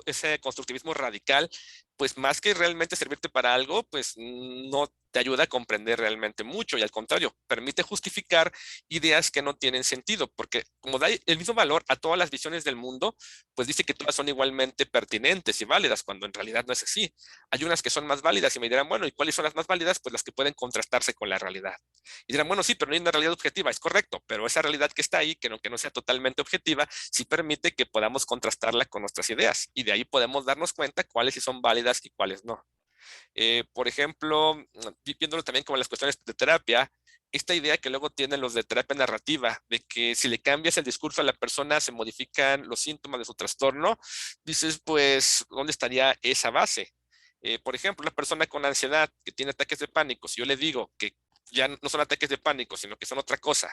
Speaker 1: ese constructivismo radical, pues más que realmente servirte para algo, pues no te ayuda a comprender realmente mucho y al contrario, permite justificar ideas que no tienen sentido, porque como da el mismo valor a todas las visiones del mundo, pues dice que todas son igualmente pertinentes y válidas, cuando en realidad no es así. Hay unas que son más válidas y me dirán, bueno, ¿y cuáles son las más válidas? Pues las que pueden contrastarse con la realidad. Y dirán, bueno, sí, pero no hay una realidad objetiva, es correcto, pero esa realidad que está ahí, que aunque no sea totalmente objetiva, sí permite que podamos contrastarla con nuestras ideas y de ahí podemos darnos cuenta cuáles sí son válidas y cuáles no. Por ejemplo, viéndolo también como las cuestiones de terapia, esta idea que luego tienen los de terapia narrativa, de que si le cambias el discurso a la persona se modifican los síntomas de su trastorno, dices, pues, ¿dónde estaría esa base? Por ejemplo, una persona con ansiedad que tiene ataques de pánico, si yo le digo que ya no son ataques de pánico, sino que son otra cosa,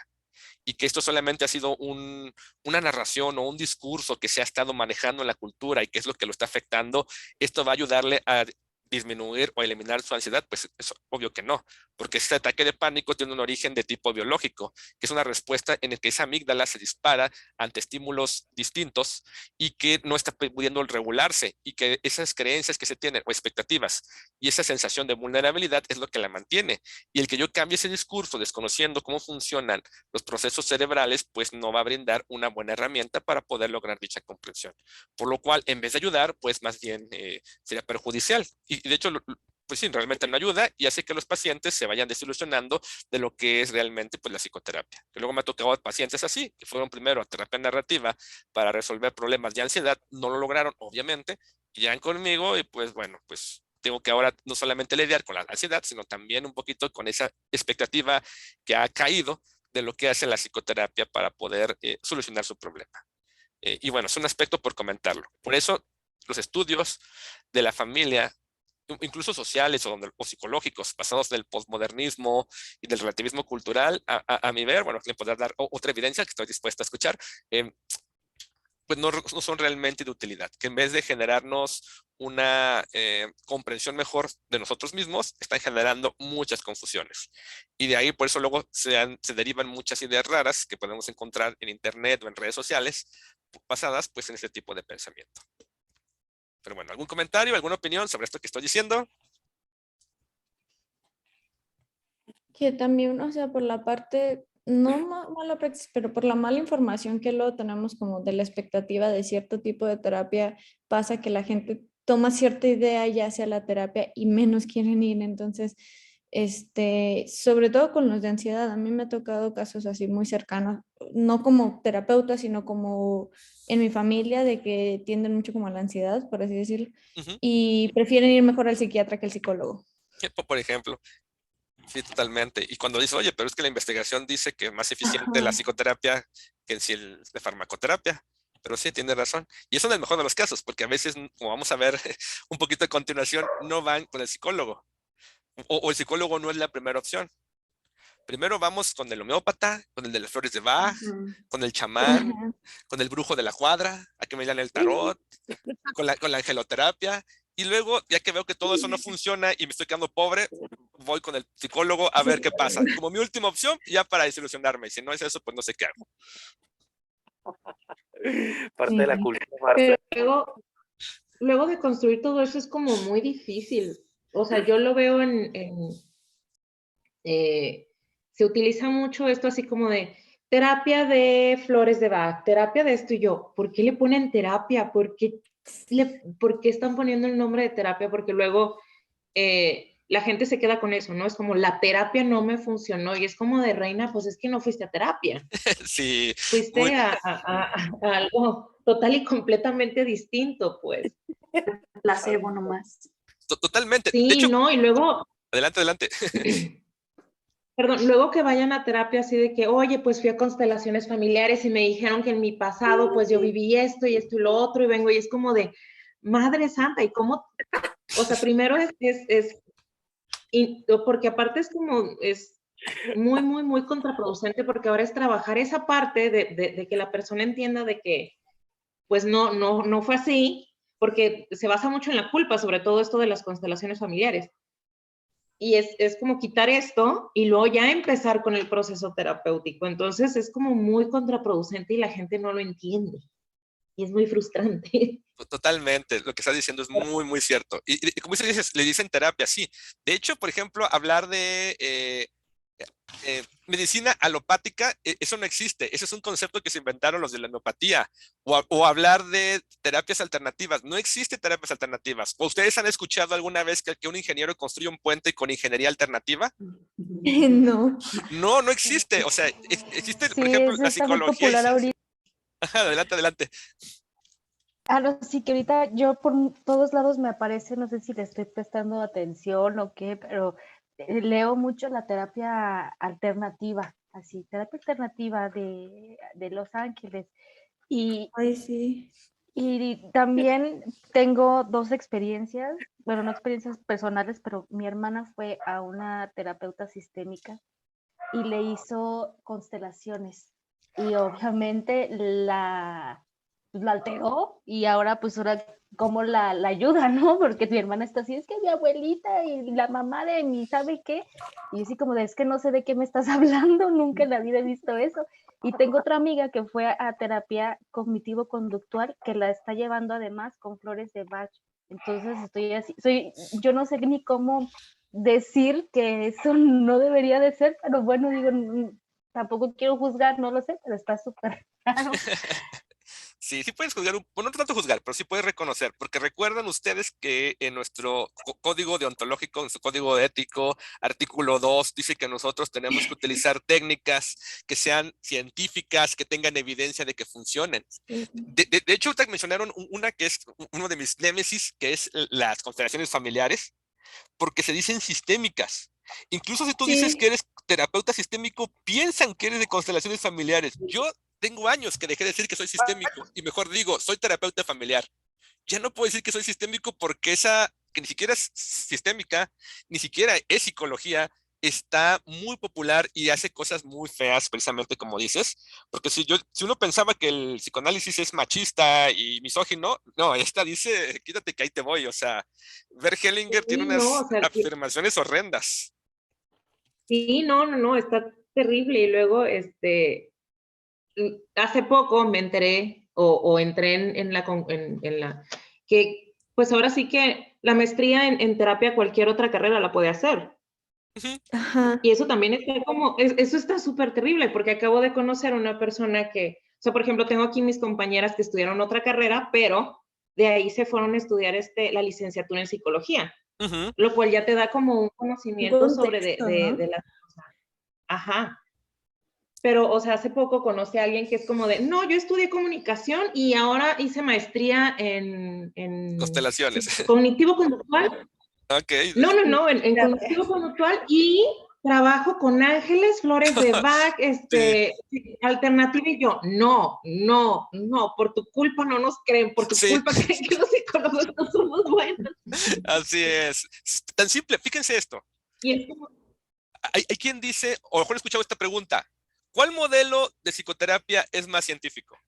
Speaker 1: y que esto solamente ha sido una narración o un discurso que se ha estado manejando en la cultura y que es lo que lo está afectando, esto va a ayudarle a disminuir o eliminar su ansiedad, pues es obvio que no, porque este ataque de pánico tiene un origen de tipo biológico, que es una respuesta en la que esa amígdala se dispara ante estímulos distintos y que no está pudiendo regularse y que esas creencias que se tienen o expectativas y esa sensación de vulnerabilidad es lo que la mantiene. Y el que yo cambie ese discurso desconociendo cómo funcionan los procesos cerebrales, pues no va a brindar una buena herramienta para poder lograr dicha comprensión. Por lo cual, en vez de ayudar, pues más bien sería perjudicial. Y de hecho, pues sí, realmente no ayuda y hace que los pacientes se vayan desilusionando de lo que es realmente pues la psicoterapia. Que luego me ha tocado pacientes así, que fueron primero a terapia narrativa para resolver problemas de ansiedad, no lo lograron, obviamente, y llegan conmigo y pues bueno, pues tengo que ahora no solamente lidiar con la ansiedad, sino también un poquito con esa expectativa que ha caído de lo que hace la psicoterapia para poder solucionar su problema. Y bueno, es un aspecto por comentarlo. Por eso los estudios de la familia, incluso sociales o psicológicos, basados en el posmodernismo y del relativismo cultural, a mi ver, bueno, le podrá dar otra evidencia que estoy dispuesta a escuchar, pues no son realmente de utilidad, que en vez de generarnos una comprensión mejor de nosotros mismos, están generando muchas confusiones. Y de ahí por eso luego se derivan muchas ideas raras que podemos encontrar en internet o en redes sociales basadas pues en este tipo de pensamiento. Pero bueno, ¿algún comentario, alguna opinión sobre esto que estoy diciendo?
Speaker 4: Que también, o sea, por la parte, no mala praxis, pero por la mala información que luego tenemos como de la expectativa de cierto tipo de terapia, pasa que la gente toma cierta idea y hace la terapia y menos quieren ir. Entonces, sobre todo con los de ansiedad, a mí me ha tocado casos así muy cercanos, no como terapeuta, sino como en mi familia, de que tienden mucho como a la ansiedad, por así decirlo, y prefieren ir mejor al psiquiatra que al psicólogo.
Speaker 1: Por ejemplo. Sí, totalmente. Y cuando dice, oye, pero es que la investigación dice que es más eficiente la psicoterapia que en sí la farmacoterapia. Pero sí, tiene razón. Y eso en el mejor de los casos, porque a veces, como vamos a ver un poquito a continuación, no van con el psicólogo. O el psicólogo no es la primera opción. Primero vamos con el homeópata, con el de las flores de Bach, con el chamán, con el brujo de la cuadra, a que me lean el tarot, con la angeloterapia. Y luego, ya que veo que todo eso no funciona y me estoy quedando pobre, voy con el psicólogo a ver qué pasa. Como mi última opción, ya para desilusionarme. Y si no es eso, pues no sé qué hago.
Speaker 2: Parte de la cultura.
Speaker 6: Pero luego de construir todo eso es como muy difícil. O sea, yo lo veo se utiliza mucho esto así como de terapia de flores de Bach, terapia de esto y yo. ¿Por qué le ponen terapia? ¿Por qué están poniendo el nombre de terapia? Porque luego la gente se queda con eso, ¿no? Es como la terapia no me funcionó y es como de reina, pues es que no fuiste a terapia.
Speaker 1: Sí.
Speaker 6: Fuiste a algo total y completamente distinto, pues.
Speaker 3: Placebo nomás.
Speaker 1: Totalmente.
Speaker 6: Sí,
Speaker 1: De hecho,
Speaker 6: no, y luego...
Speaker 1: Adelante.
Speaker 6: Perdón, luego que vayan a terapia así de que, oye, pues fui a constelaciones familiares y me dijeron que en mi pasado pues yo viví esto y esto y lo otro y vengo y es como de, Madre Santa, ¿y cómo? O sea, primero porque aparte es muy, muy, muy contraproducente porque ahora es trabajar esa parte de que la persona entienda de que pues no fue así, porque se basa mucho en la culpa, sobre todo esto de las constelaciones familiares. Y es como quitar esto y luego ya empezar con el proceso terapéutico. Entonces es como muy contraproducente y la gente no lo entiende. Y es muy frustrante.
Speaker 1: Totalmente, lo que estás diciendo es muy, muy cierto. Y como dices, le dicen terapia, sí. De hecho, por ejemplo, hablar de medicina alopática, eso no existe. Ese es un concepto que se inventaron los de la homeopatía. O hablar de terapias alternativas. No existe terapias alternativas. ¿O ustedes han escuchado alguna vez que un ingeniero construye un puente con ingeniería alternativa?
Speaker 4: No.
Speaker 1: No, no existe. O sea, existe, por
Speaker 5: Sí,
Speaker 1: ejemplo,
Speaker 5: eso
Speaker 1: la
Speaker 5: está muy
Speaker 1: psicología.
Speaker 5: popular ahorita.
Speaker 1: Ajá, adelante, adelante.
Speaker 5: Ah, no, sí, que ahorita yo por todos lados me aparece, no sé si le estoy prestando atención o qué, pero leo mucho la terapia alternativa, así, terapia alternativa de Los Ángeles. Y,
Speaker 4: Ay, sí.
Speaker 5: y también tengo dos experiencias, bueno, no experiencias personales, pero mi hermana fue a una terapeuta sistémica y le hizo constelaciones. Y obviamente la alteró y ahora pues ahora cómo la ayuda, ¿no? Porque mi hermana está así, es que mi abuelita y la mamá de mi sabe qué, y así como de, es que no sé de qué me estás hablando, nunca en la vida he visto eso. Y tengo otra amiga que fue a terapia cognitivo-conductual que la está llevando además con flores de Bach. Entonces estoy así, yo no sé ni cómo decir que eso no debería de ser, pero bueno, digo, tampoco quiero juzgar, no lo sé, pero está súper raro.
Speaker 1: Sí, sí puedes juzgar, bueno, no tanto juzgar, pero sí puedes reconocer, porque recuerdan ustedes que en nuestro código deontológico, en nuestro código ético, artículo 2, dice que nosotros tenemos que utilizar técnicas que sean científicas, que tengan evidencia de que funcionen. De hecho, ahorita mencionaron una que es uno de mis némesis, que es las constelaciones familiares, porque se dicen sistémicas. Incluso si tú dices que
Speaker 4: Sí.
Speaker 1: eres terapeuta sistémico, piensan que eres de constelaciones familiares. Yo tengo años que dejé de decir que soy sistémico y mejor digo, soy terapeuta familiar. Ya no puedo decir que soy sistémico porque esa, que ni siquiera es sistémica, ni siquiera es psicología, está muy popular y hace cosas muy feas, precisamente como dices, porque si uno pensaba que el psicoanálisis es machista y misógino, no, esta dice, quítate que ahí te voy, o sea, Bert Hellinger tiene
Speaker 6: Sí, no, o
Speaker 1: unas
Speaker 6: sea,
Speaker 1: afirmaciones horrendas.
Speaker 6: sí, no, está terrible. Y luego, hace poco me enteré o entré en la, que pues ahora sí que la maestría en terapia cualquier otra carrera la puede hacer.
Speaker 1: Ujú.
Speaker 4: Ajá.
Speaker 6: Y eso también está eso está súper terrible porque acabo de conocer a una persona que, o sea, por ejemplo, tengo aquí mis compañeras que estudiaron otra carrera, pero de ahí se fueron a estudiar la licenciatura en psicología,
Speaker 1: Ujú.
Speaker 6: lo cual ya te da como un
Speaker 4: Un
Speaker 6: conocimiento sobre
Speaker 4: contexto, ¿no?
Speaker 6: de las cosas. Ajá. Pero, o sea, hace poco conocí a alguien que es como de, no, yo estudié comunicación y ahora hice maestría en
Speaker 1: Constelaciones.
Speaker 6: cognitivo-conductual.
Speaker 1: Ok.
Speaker 6: No, en cognitivo-conductual y trabajo con ángeles, flores de Bach,
Speaker 1: Sí,
Speaker 6: alternativa y yo, no, por tu culpa no nos creen, por tu
Speaker 1: sí,
Speaker 6: culpa creen que los psicólogos no somos buenos.
Speaker 1: así es. Tan simple, fíjense esto.
Speaker 6: Y es como,
Speaker 1: Hay quien dice, o mejor he escuchado esta pregunta, ¿cuál modelo de psicoterapia es más científico?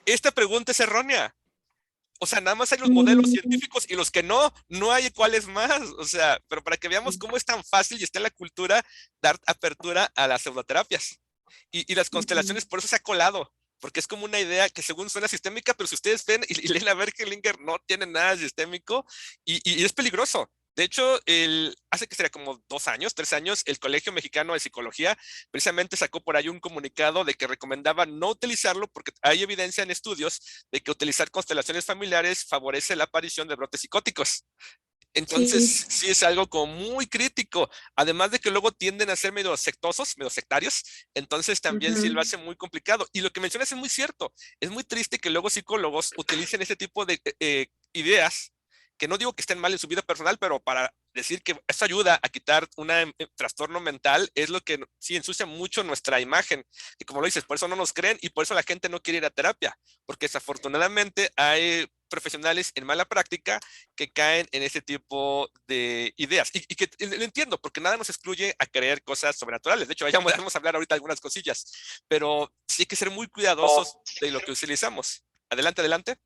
Speaker 1: Esta pregunta es errónea. O sea, nada más hay los modelos
Speaker 4: Mm,
Speaker 1: científicos y los que no, no hay cuáles más. O sea, pero para que veamos cómo es tan fácil y está en la cultura dar apertura a las pseudoterapias. Y las constelaciones por eso se ha colado, porque es como una idea que según suena sistémica, pero si ustedes ven y leen a Berkelinger, no tiene nada sistémico y es peligroso. De hecho, hace que sería como 2 años, 3 años, el Colegio Mexicano de Psicología precisamente sacó por ahí un comunicado de que recomendaba no utilizarlo porque hay evidencia en estudios de que utilizar constelaciones familiares favorece la aparición de brotes psicóticos. Entonces,
Speaker 4: sí.
Speaker 1: sí es algo como muy crítico, además de que luego tienden a ser medio sectosos, medio sectarios, entonces también sí lo
Speaker 6: ujú.
Speaker 1: hace muy complicado. Y lo que mencionas es muy cierto, es muy triste que luego psicólogos utilicen ese tipo de ideas que no digo que estén mal en su vida personal, pero para decir que eso ayuda a quitar un trastorno mental es lo que sí ensucia mucho nuestra imagen. Y como lo dices, por eso no nos creen y por eso la gente no quiere ir a terapia, porque desafortunadamente hay profesionales en mala práctica que caen en ese tipo de ideas. Y que lo entiendo, porque nada nos excluye a creer cosas sobrenaturales. De hecho, vamos a hablar ahorita de algunas cosillas, pero sí hay que ser muy cuidadosos de lo que utilizamos. Adelante, adelante.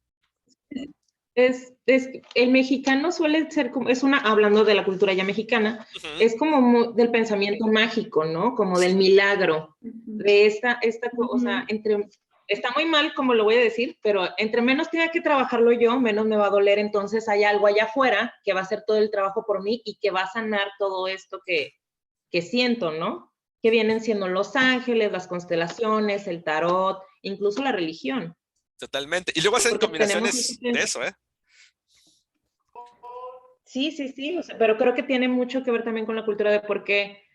Speaker 6: El mexicano suele ser como, hablando de la cultura ya mexicana, es como del pensamiento mágico, ¿no? Como del milagro, de o sea, está muy mal como lo voy a decir, pero entre menos tenga que trabajarlo yo, menos me va a doler, entonces hay algo allá afuera que va a hacer todo el trabajo por mí y que va a sanar todo esto que siento, ¿no? Que vienen siendo los ángeles, las constelaciones, el tarot, incluso la religión.
Speaker 1: Totalmente. Y luego hacen combinaciones de eso, ¿eh?
Speaker 6: Sí, o sea, pero creo que tiene mucho que ver también con la cultura de por qué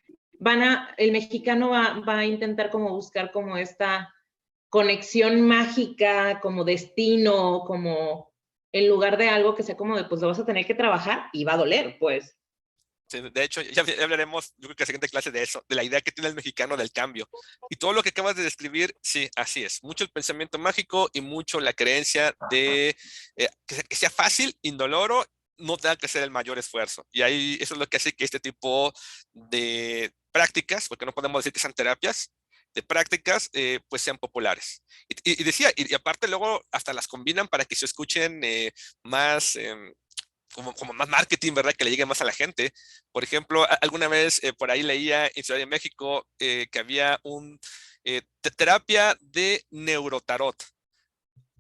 Speaker 6: el mexicano va a intentar como buscar como esta conexión mágica, como destino, como en lugar de algo que sea como de, pues lo vas a tener que trabajar y va a doler, pues.
Speaker 1: Sí, de hecho, ya hablaremos, yo creo que en la siguiente clase de eso, de la idea que tiene el mexicano del cambio. Y todo lo que acabas de describir, sí, así es. Mucho el pensamiento mágico y mucho la creencia de que sea fácil, indoloro, no tenga que hacer el mayor esfuerzo. Y ahí eso es lo que hace que este tipo de prácticas, porque no podemos decir que sean terapias, de prácticas, pues sean populares. Y decía, y aparte luego hasta las combinan para que se escuchen más... como más marketing, ¿verdad? Que le llegue más a la gente. Por ejemplo, alguna vez por ahí leía en Ciudad de México que había terapia de neurotarot.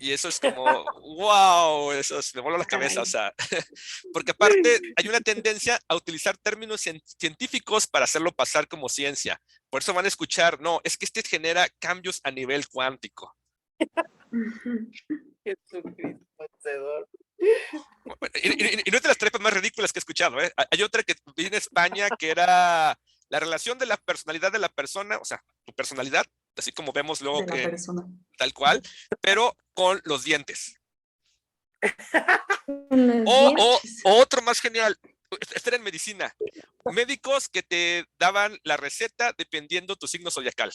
Speaker 1: Y eso es como, wow, eso me voló la cabeza, o sea, porque aparte hay una tendencia a utilizar términos científicos para hacerlo pasar como ciencia. Por eso van a escuchar, no, es que este genera cambios a nivel cuántico.
Speaker 2: Jesucristo vencedor.
Speaker 1: Y no es de las terapias más ridículas que he escuchado, ¿eh? Hay otra que vi en España que era la relación de la personalidad de la persona, o sea, tu personalidad, así como vemos luego
Speaker 3: De la persona.
Speaker 1: tal cual, pero con los dientes. O otro más genial, este era en medicina, médicos que te daban la receta dependiendo tu signo zodiacal.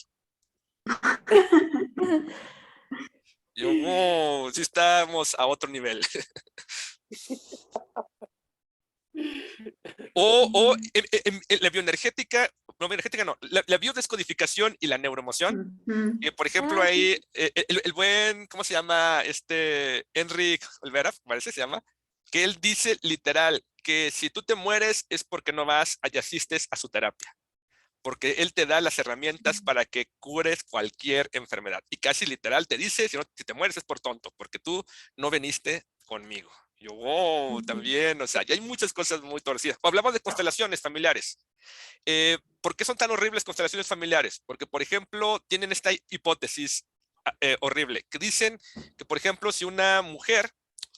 Speaker 1: Yo, wow, sí estamos a otro nivel. O la bioenergética, no, la biodescodificación y la neuroemoción. Por ejemplo, ahí el buen, ¿cómo se llama? Enric Olvera, parece se llama, que él dice literal que si tú te mueres es porque no vas y asistes a su terapia. Porque él te da las herramientas para que cures cualquier enfermedad. Y casi literal te dice, si te mueres es por tonto, porque tú no viniste conmigo. Yo, wow, también, o sea, ya hay muchas cosas muy torcidas. Hablamos de constelaciones familiares. ¿Por qué son tan horribles constelaciones familiares? Porque, por ejemplo, tienen esta hipótesis horrible, que dicen que, por ejemplo, si una mujer,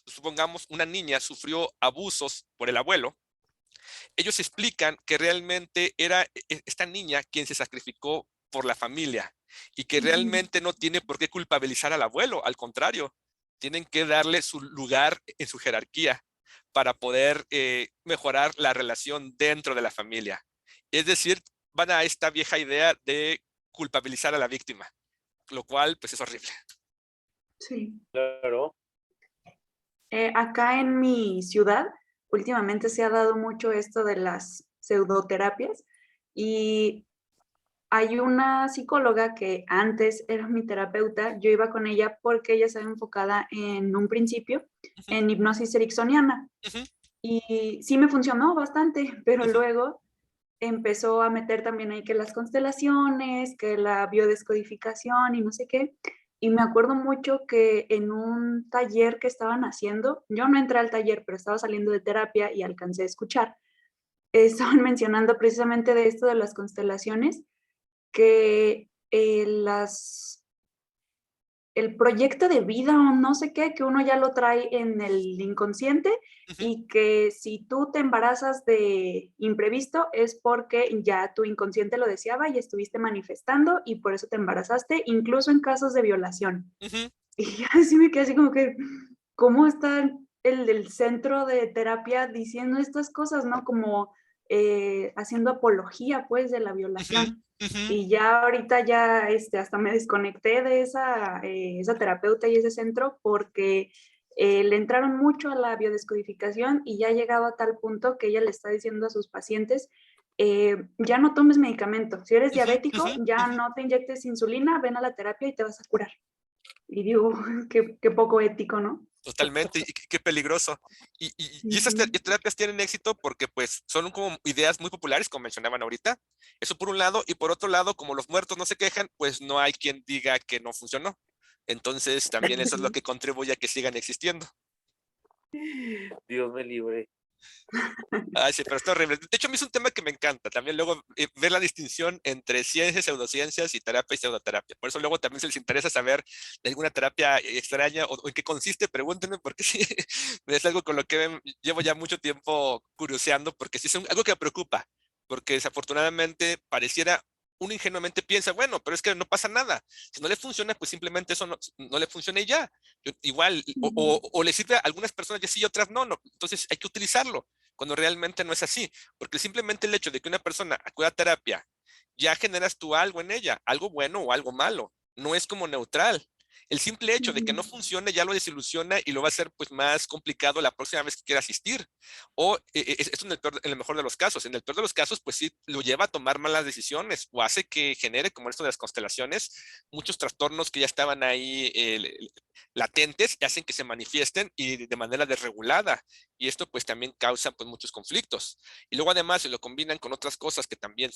Speaker 1: supongamos una niña, sufrió abusos por el abuelo, ellos explican que realmente era esta niña quien se sacrificó por la familia y que realmente no tiene por qué culpabilizar al abuelo, al contrario, tienen que darle su lugar en su jerarquía para poder mejorar la relación dentro de la familia. Es decir, van a esta vieja idea de culpabilizar a la víctima, lo cual pues es horrible.
Speaker 3: Sí.
Speaker 2: Claro.
Speaker 3: Acá en mi ciudad, últimamente se ha dado mucho esto de las pseudoterapias y hay una psicóloga que antes era mi terapeuta, yo iba con ella porque ella estaba enfocada en un principio en hipnosis ericksoniana y sí me funcionó bastante, pero luego empezó a meter también ahí que las constelaciones, que la biodescodificación y no sé qué. Y me acuerdo mucho que en un taller que estaban haciendo, yo no entré al taller, pero estaba saliendo de terapia y alcancé a escuchar, estaban mencionando precisamente de esto de las constelaciones, que el proyecto de vida o no sé qué, que uno ya lo trae en el inconsciente y que si tú te embarazas de imprevisto es porque ya tu inconsciente lo deseaba y estuviste manifestando y por eso te embarazaste, incluso en casos de violación. Y así me quedé así como que, ¿cómo está el del centro de terapia diciendo estas cosas, ¿no? Como haciendo apología, pues, de la violación. Y ya ahorita ya hasta me desconecté de esa terapeuta y ese centro porque le entraron mucho a la biodescodificación y ya ha llegado a tal punto que ella le está diciendo a sus pacientes, ya no tomes medicamento. Si eres diabético, ya no te inyectes insulina, ven a la terapia y te vas a curar. Y digo, qué poco ético, ¿no?
Speaker 1: Totalmente, y qué peligroso. Y esas terapias tienen éxito porque pues son como ideas muy populares, como mencionaban ahorita. Eso por un lado, y por otro lado, como los muertos no se quejan, pues no hay quien diga que no funcionó. Entonces también eso es lo que contribuye a que sigan existiendo.
Speaker 2: Dios me libre.
Speaker 1: Ay, sí, pero está horrible. De hecho, a mí es un tema que me encanta. También luego ver la distinción entre ciencias, pseudociencias y terapia y pseudoterapia. Por eso luego también se les interesa saber de alguna terapia extraña o en qué consiste, pregúntenme, porque sí, es algo con lo que llevo ya mucho tiempo curioseando, porque sí es algo que me preocupa, porque desafortunadamente pareciera uno ingenuamente piensa, bueno, pero es que no pasa nada. Si no le funciona, pues simplemente eso no le funciona y ya. Igual, o le sirve a algunas personas y sí y otras no. Entonces hay que utilizarlo cuando realmente no es así, porque simplemente el hecho de que una persona acuda a terapia, ya generas tú algo en ella, algo bueno o algo malo, no es como neutral. El simple hecho de que no funcione ya lo desilusiona y lo va a hacer pues más complicado la próxima vez que quiera asistir. O esto en el mejor de los casos. En el peor de los casos pues sí lo lleva a tomar malas decisiones o hace que genere, como esto de las constelaciones, muchos trastornos que ya estaban ahí latentes y hacen que se manifiesten y de manera desregulada. Y esto pues también causa pues muchos conflictos. Y luego además se lo combinan con otras cosas que también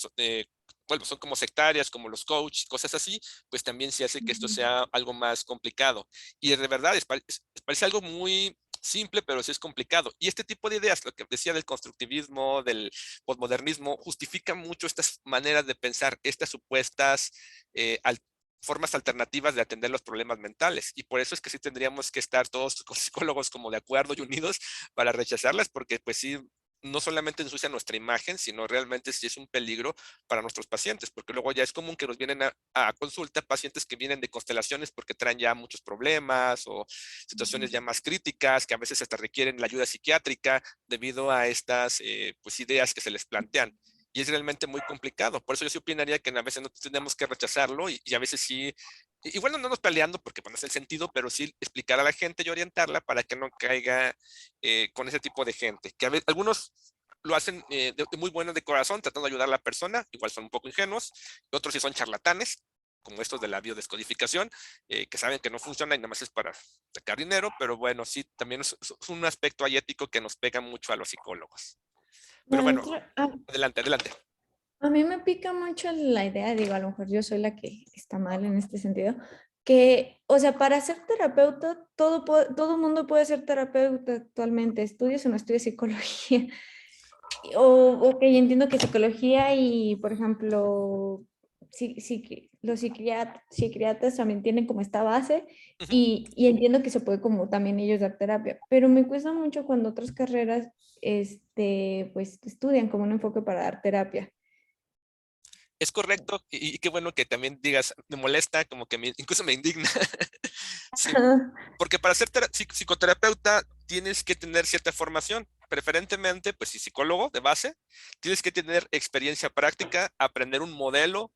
Speaker 1: bueno, son como sectarias, como los coaches, cosas así, pues también se hace que esto sea algo más complicado. Y de verdad, parece algo muy simple, pero sí es complicado. Y este tipo de ideas, lo que decía del constructivismo, del posmodernismo, justifica mucho estas maneras de pensar, estas supuestas formas alternativas de atender los problemas mentales. Y por eso es que sí tendríamos que estar todos los psicólogos como de acuerdo y unidos para rechazarlas, porque pues sí, no solamente ensucia nuestra imagen, sino realmente sí es un peligro para nuestros pacientes, porque luego ya es común que nos vienen a consulta pacientes que vienen de constelaciones porque traen ya muchos problemas o situaciones ya más críticas, que a veces hasta requieren la ayuda psiquiátrica debido a estas pues ideas que se les plantean. Y es realmente muy complicado. Por eso yo sí opinaría que a veces no tenemos que rechazarlo y a veces sí, igual no nos peleando porque bueno, es el sentido, pero sí explicar a la gente y orientarla para que no caiga con ese tipo de gente. Que a veces, algunos lo hacen de muy buenos de corazón, tratando de ayudar a la persona, igual son un poco ingenuos, y otros sí son charlatanes, como estos de la biodescodificación, que saben que no funciona y nada más es para sacar dinero, pero bueno, sí, también es un aspecto ahí ético que nos pega mucho a los psicólogos. Pero bueno, adelante, adelante.
Speaker 4: A mí me pica mucho la idea, digo, a lo mejor yo soy la que está mal en este sentido, que, o sea, para ser terapeuta, todo mundo puede ser terapeuta actualmente, estudies o no estudies psicología. Ok, entiendo que psicología y, por ejemplo, los psiquiatras también tienen como esta base y entiendo que se puede como también ellos dar terapia, pero me cuesta mucho cuando otras carreras pues estudian como un enfoque para dar terapia.
Speaker 1: Es correcto, y qué bueno que también digas, me molesta, como que incluso me indigna. Sí, porque para ser psicoterapeuta tienes que tener cierta formación, preferentemente, pues si psicólogo de base, tienes que tener experiencia práctica, aprender un modelo,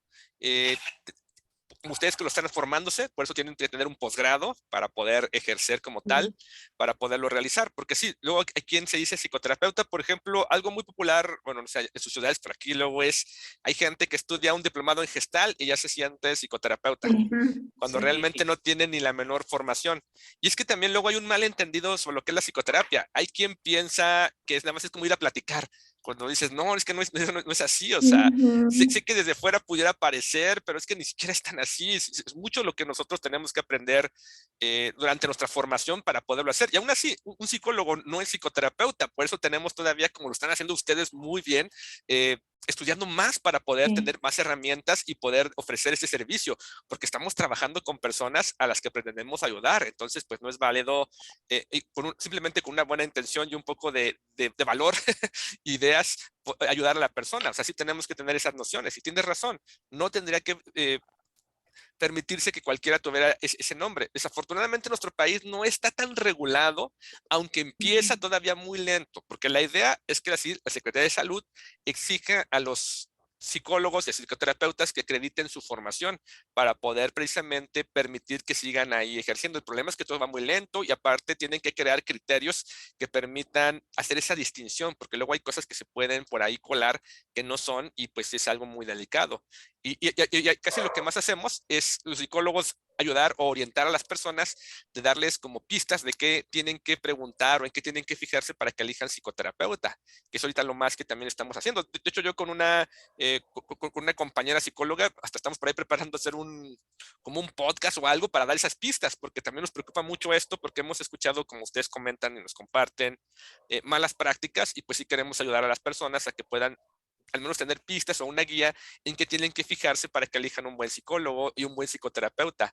Speaker 1: ustedes que lo están formándose, por eso tienen que tener un posgrado para poder ejercer como tal, para poderlo realizar, porque sí, luego hay quien se dice psicoterapeuta, por ejemplo, algo muy popular, bueno, no sé, en sus ciudades, pero aquí luego hay gente que estudia un diplomado en Gestalt y ya se siente psicoterapeuta, cuando realmente no tiene ni la menor formación. Y es que también luego hay un malentendido sobre lo que es la psicoterapia. Hay quien piensa que nada más es como ir a platicar, cuando dices, no, es que no es así, o sea, sé que desde fuera pudiera parecer, pero es que ni siquiera es tan así, es mucho lo que nosotros tenemos que aprender durante nuestra formación para poderlo hacer, y aún así, un psicólogo no es psicoterapeuta, por eso tenemos todavía, como lo están haciendo ustedes muy bien, estudiando más para poder tener más herramientas y poder ofrecer ese servicio, porque estamos trabajando con personas a las que pretendemos ayudar, entonces pues no es válido simplemente con una buena intención y un poco de valor, ideas, ayudar a la persona, o sea, sí tenemos que tener esas nociones, y tienes razón, no tendría que permitirse que cualquiera tuviera ese nombre. Desafortunadamente nuestro país no está tan regulado, aunque empieza todavía muy lento, porque la idea es que la Secretaría de Salud exija a los psicólogos y psicoterapeutas que acrediten su formación para poder precisamente permitir que sigan ahí ejerciendo. El problema es que todo va muy lento y aparte tienen que crear criterios que permitan hacer esa distinción, porque luego hay cosas que se pueden por ahí colar que no son y pues es algo muy delicado. Y casi lo que más hacemos es los psicólogos ayudar o orientar a las personas, de darles como pistas de qué tienen que preguntar o en qué tienen que fijarse para que elijan psicoterapeuta, que es ahorita lo más que también estamos haciendo. De hecho, yo con una compañera psicóloga, hasta estamos por ahí preparando hacer como un podcast o algo para dar esas pistas, porque también nos preocupa mucho esto, porque hemos escuchado, como ustedes comentan y nos comparten, malas prácticas, y pues sí queremos ayudar a las personas a que puedan al menos tener pistas o una guía en que tienen que fijarse para que elijan un buen psicólogo y un buen psicoterapeuta,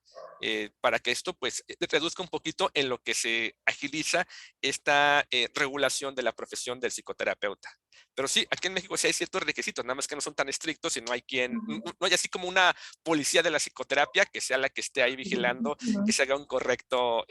Speaker 1: para que esto pues reduzca un poquito en lo que se agiliza esta regulación de la profesión del psicoterapeuta. Pero sí, aquí en México sí hay ciertos requisitos, nada más que no son tan estrictos y no hay no hay así como una policía de la psicoterapia que sea la que esté ahí vigilando que se haga un correcto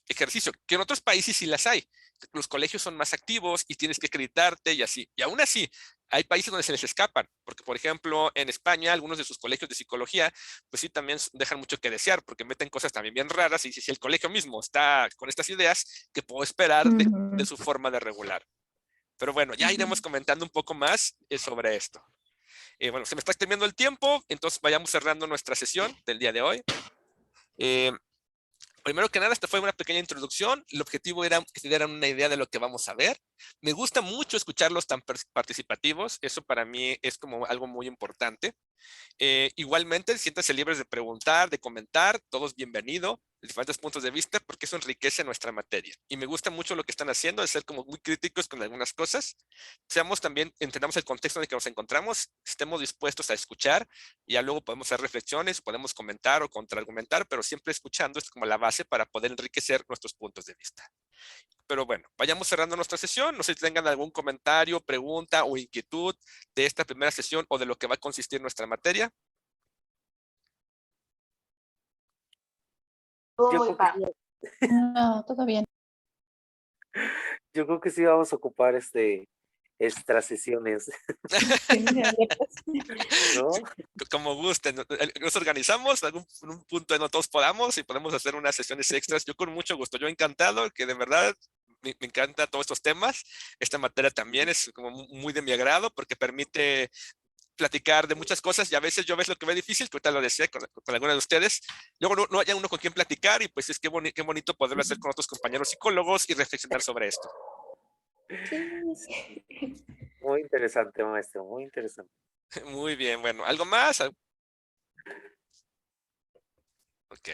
Speaker 1: ejercicio, que en otros países sí las hay. Los colegios son más activos y tienes que acreditarte y así. Y aún así, hay países donde se les escapan, porque por ejemplo, en España, algunos de sus colegios de psicología, pues sí, también dejan mucho que desear, porque meten cosas también bien raras y si el colegio mismo está con estas ideas, ¿qué puedo esperar de su forma de regular? Pero bueno, ya iremos comentando un poco más sobre esto. Bueno, se me está extendiendo el tiempo, entonces vayamos cerrando nuestra sesión del día de hoy. Primero que nada, esta fue una pequeña introducción. El objetivo era que se dieran una idea de lo que vamos a ver. Me gusta mucho escucharlos tan participativos. Eso para mí es como algo muy importante. Igualmente, siéntanse libres de preguntar, de comentar. Todos bienvenidos, de diferentes puntos de vista, porque eso enriquece nuestra materia. Y me gusta mucho lo que están haciendo, de ser como muy críticos con algunas cosas. Seamos también, entendamos el contexto en el que nos encontramos, estemos dispuestos a escuchar, y ya luego podemos hacer reflexiones, podemos comentar o contraargumentar, pero siempre escuchando es como la base para poder enriquecer nuestros puntos de vista. Pero bueno, vayamos cerrando nuestra sesión. No sé si tengan algún comentario, pregunta o inquietud de esta primera sesión o de lo que va a consistir nuestra materia.
Speaker 8: No, todo bien.
Speaker 2: Yo creo que sí vamos a ocupar extras sesiones, ¿no?
Speaker 1: Como gusten, nos organizamos en un punto en no todos podamos y podemos hacer unas sesiones extras. Yo con mucho gusto, yo encantado, que de verdad me encanta todos estos temas. Esta materia también es como muy de mi agrado porque permite platicar de muchas cosas y a veces yo ves lo que ve difícil, que ahorita lo decía con alguna de ustedes, luego no haya uno con quien platicar y pues es que qué bonito poderlo hacer con otros compañeros psicólogos y reflexionar sobre esto.
Speaker 2: Muy interesante, maestro, muy interesante.
Speaker 1: Muy bien, bueno, ¿algo más? Ok,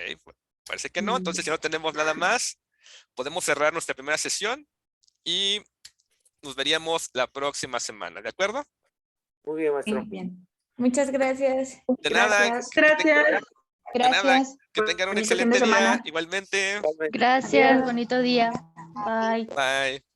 Speaker 1: parece que no, entonces si no tenemos nada más, podemos cerrar nuestra primera sesión y nos veríamos la próxima semana, ¿de acuerdo?
Speaker 2: Muy bien, maestro.
Speaker 3: Bien.
Speaker 4: Muchas gracias.
Speaker 1: De nada.
Speaker 6: Gracias.
Speaker 8: Gracias.
Speaker 1: Que tengan un
Speaker 3: Bonito fin de
Speaker 1: excelente día,
Speaker 3: semana.
Speaker 1: igualmente.
Speaker 2: Igualmente.
Speaker 5: Gracias, bonito día. Bye.
Speaker 1: Bye.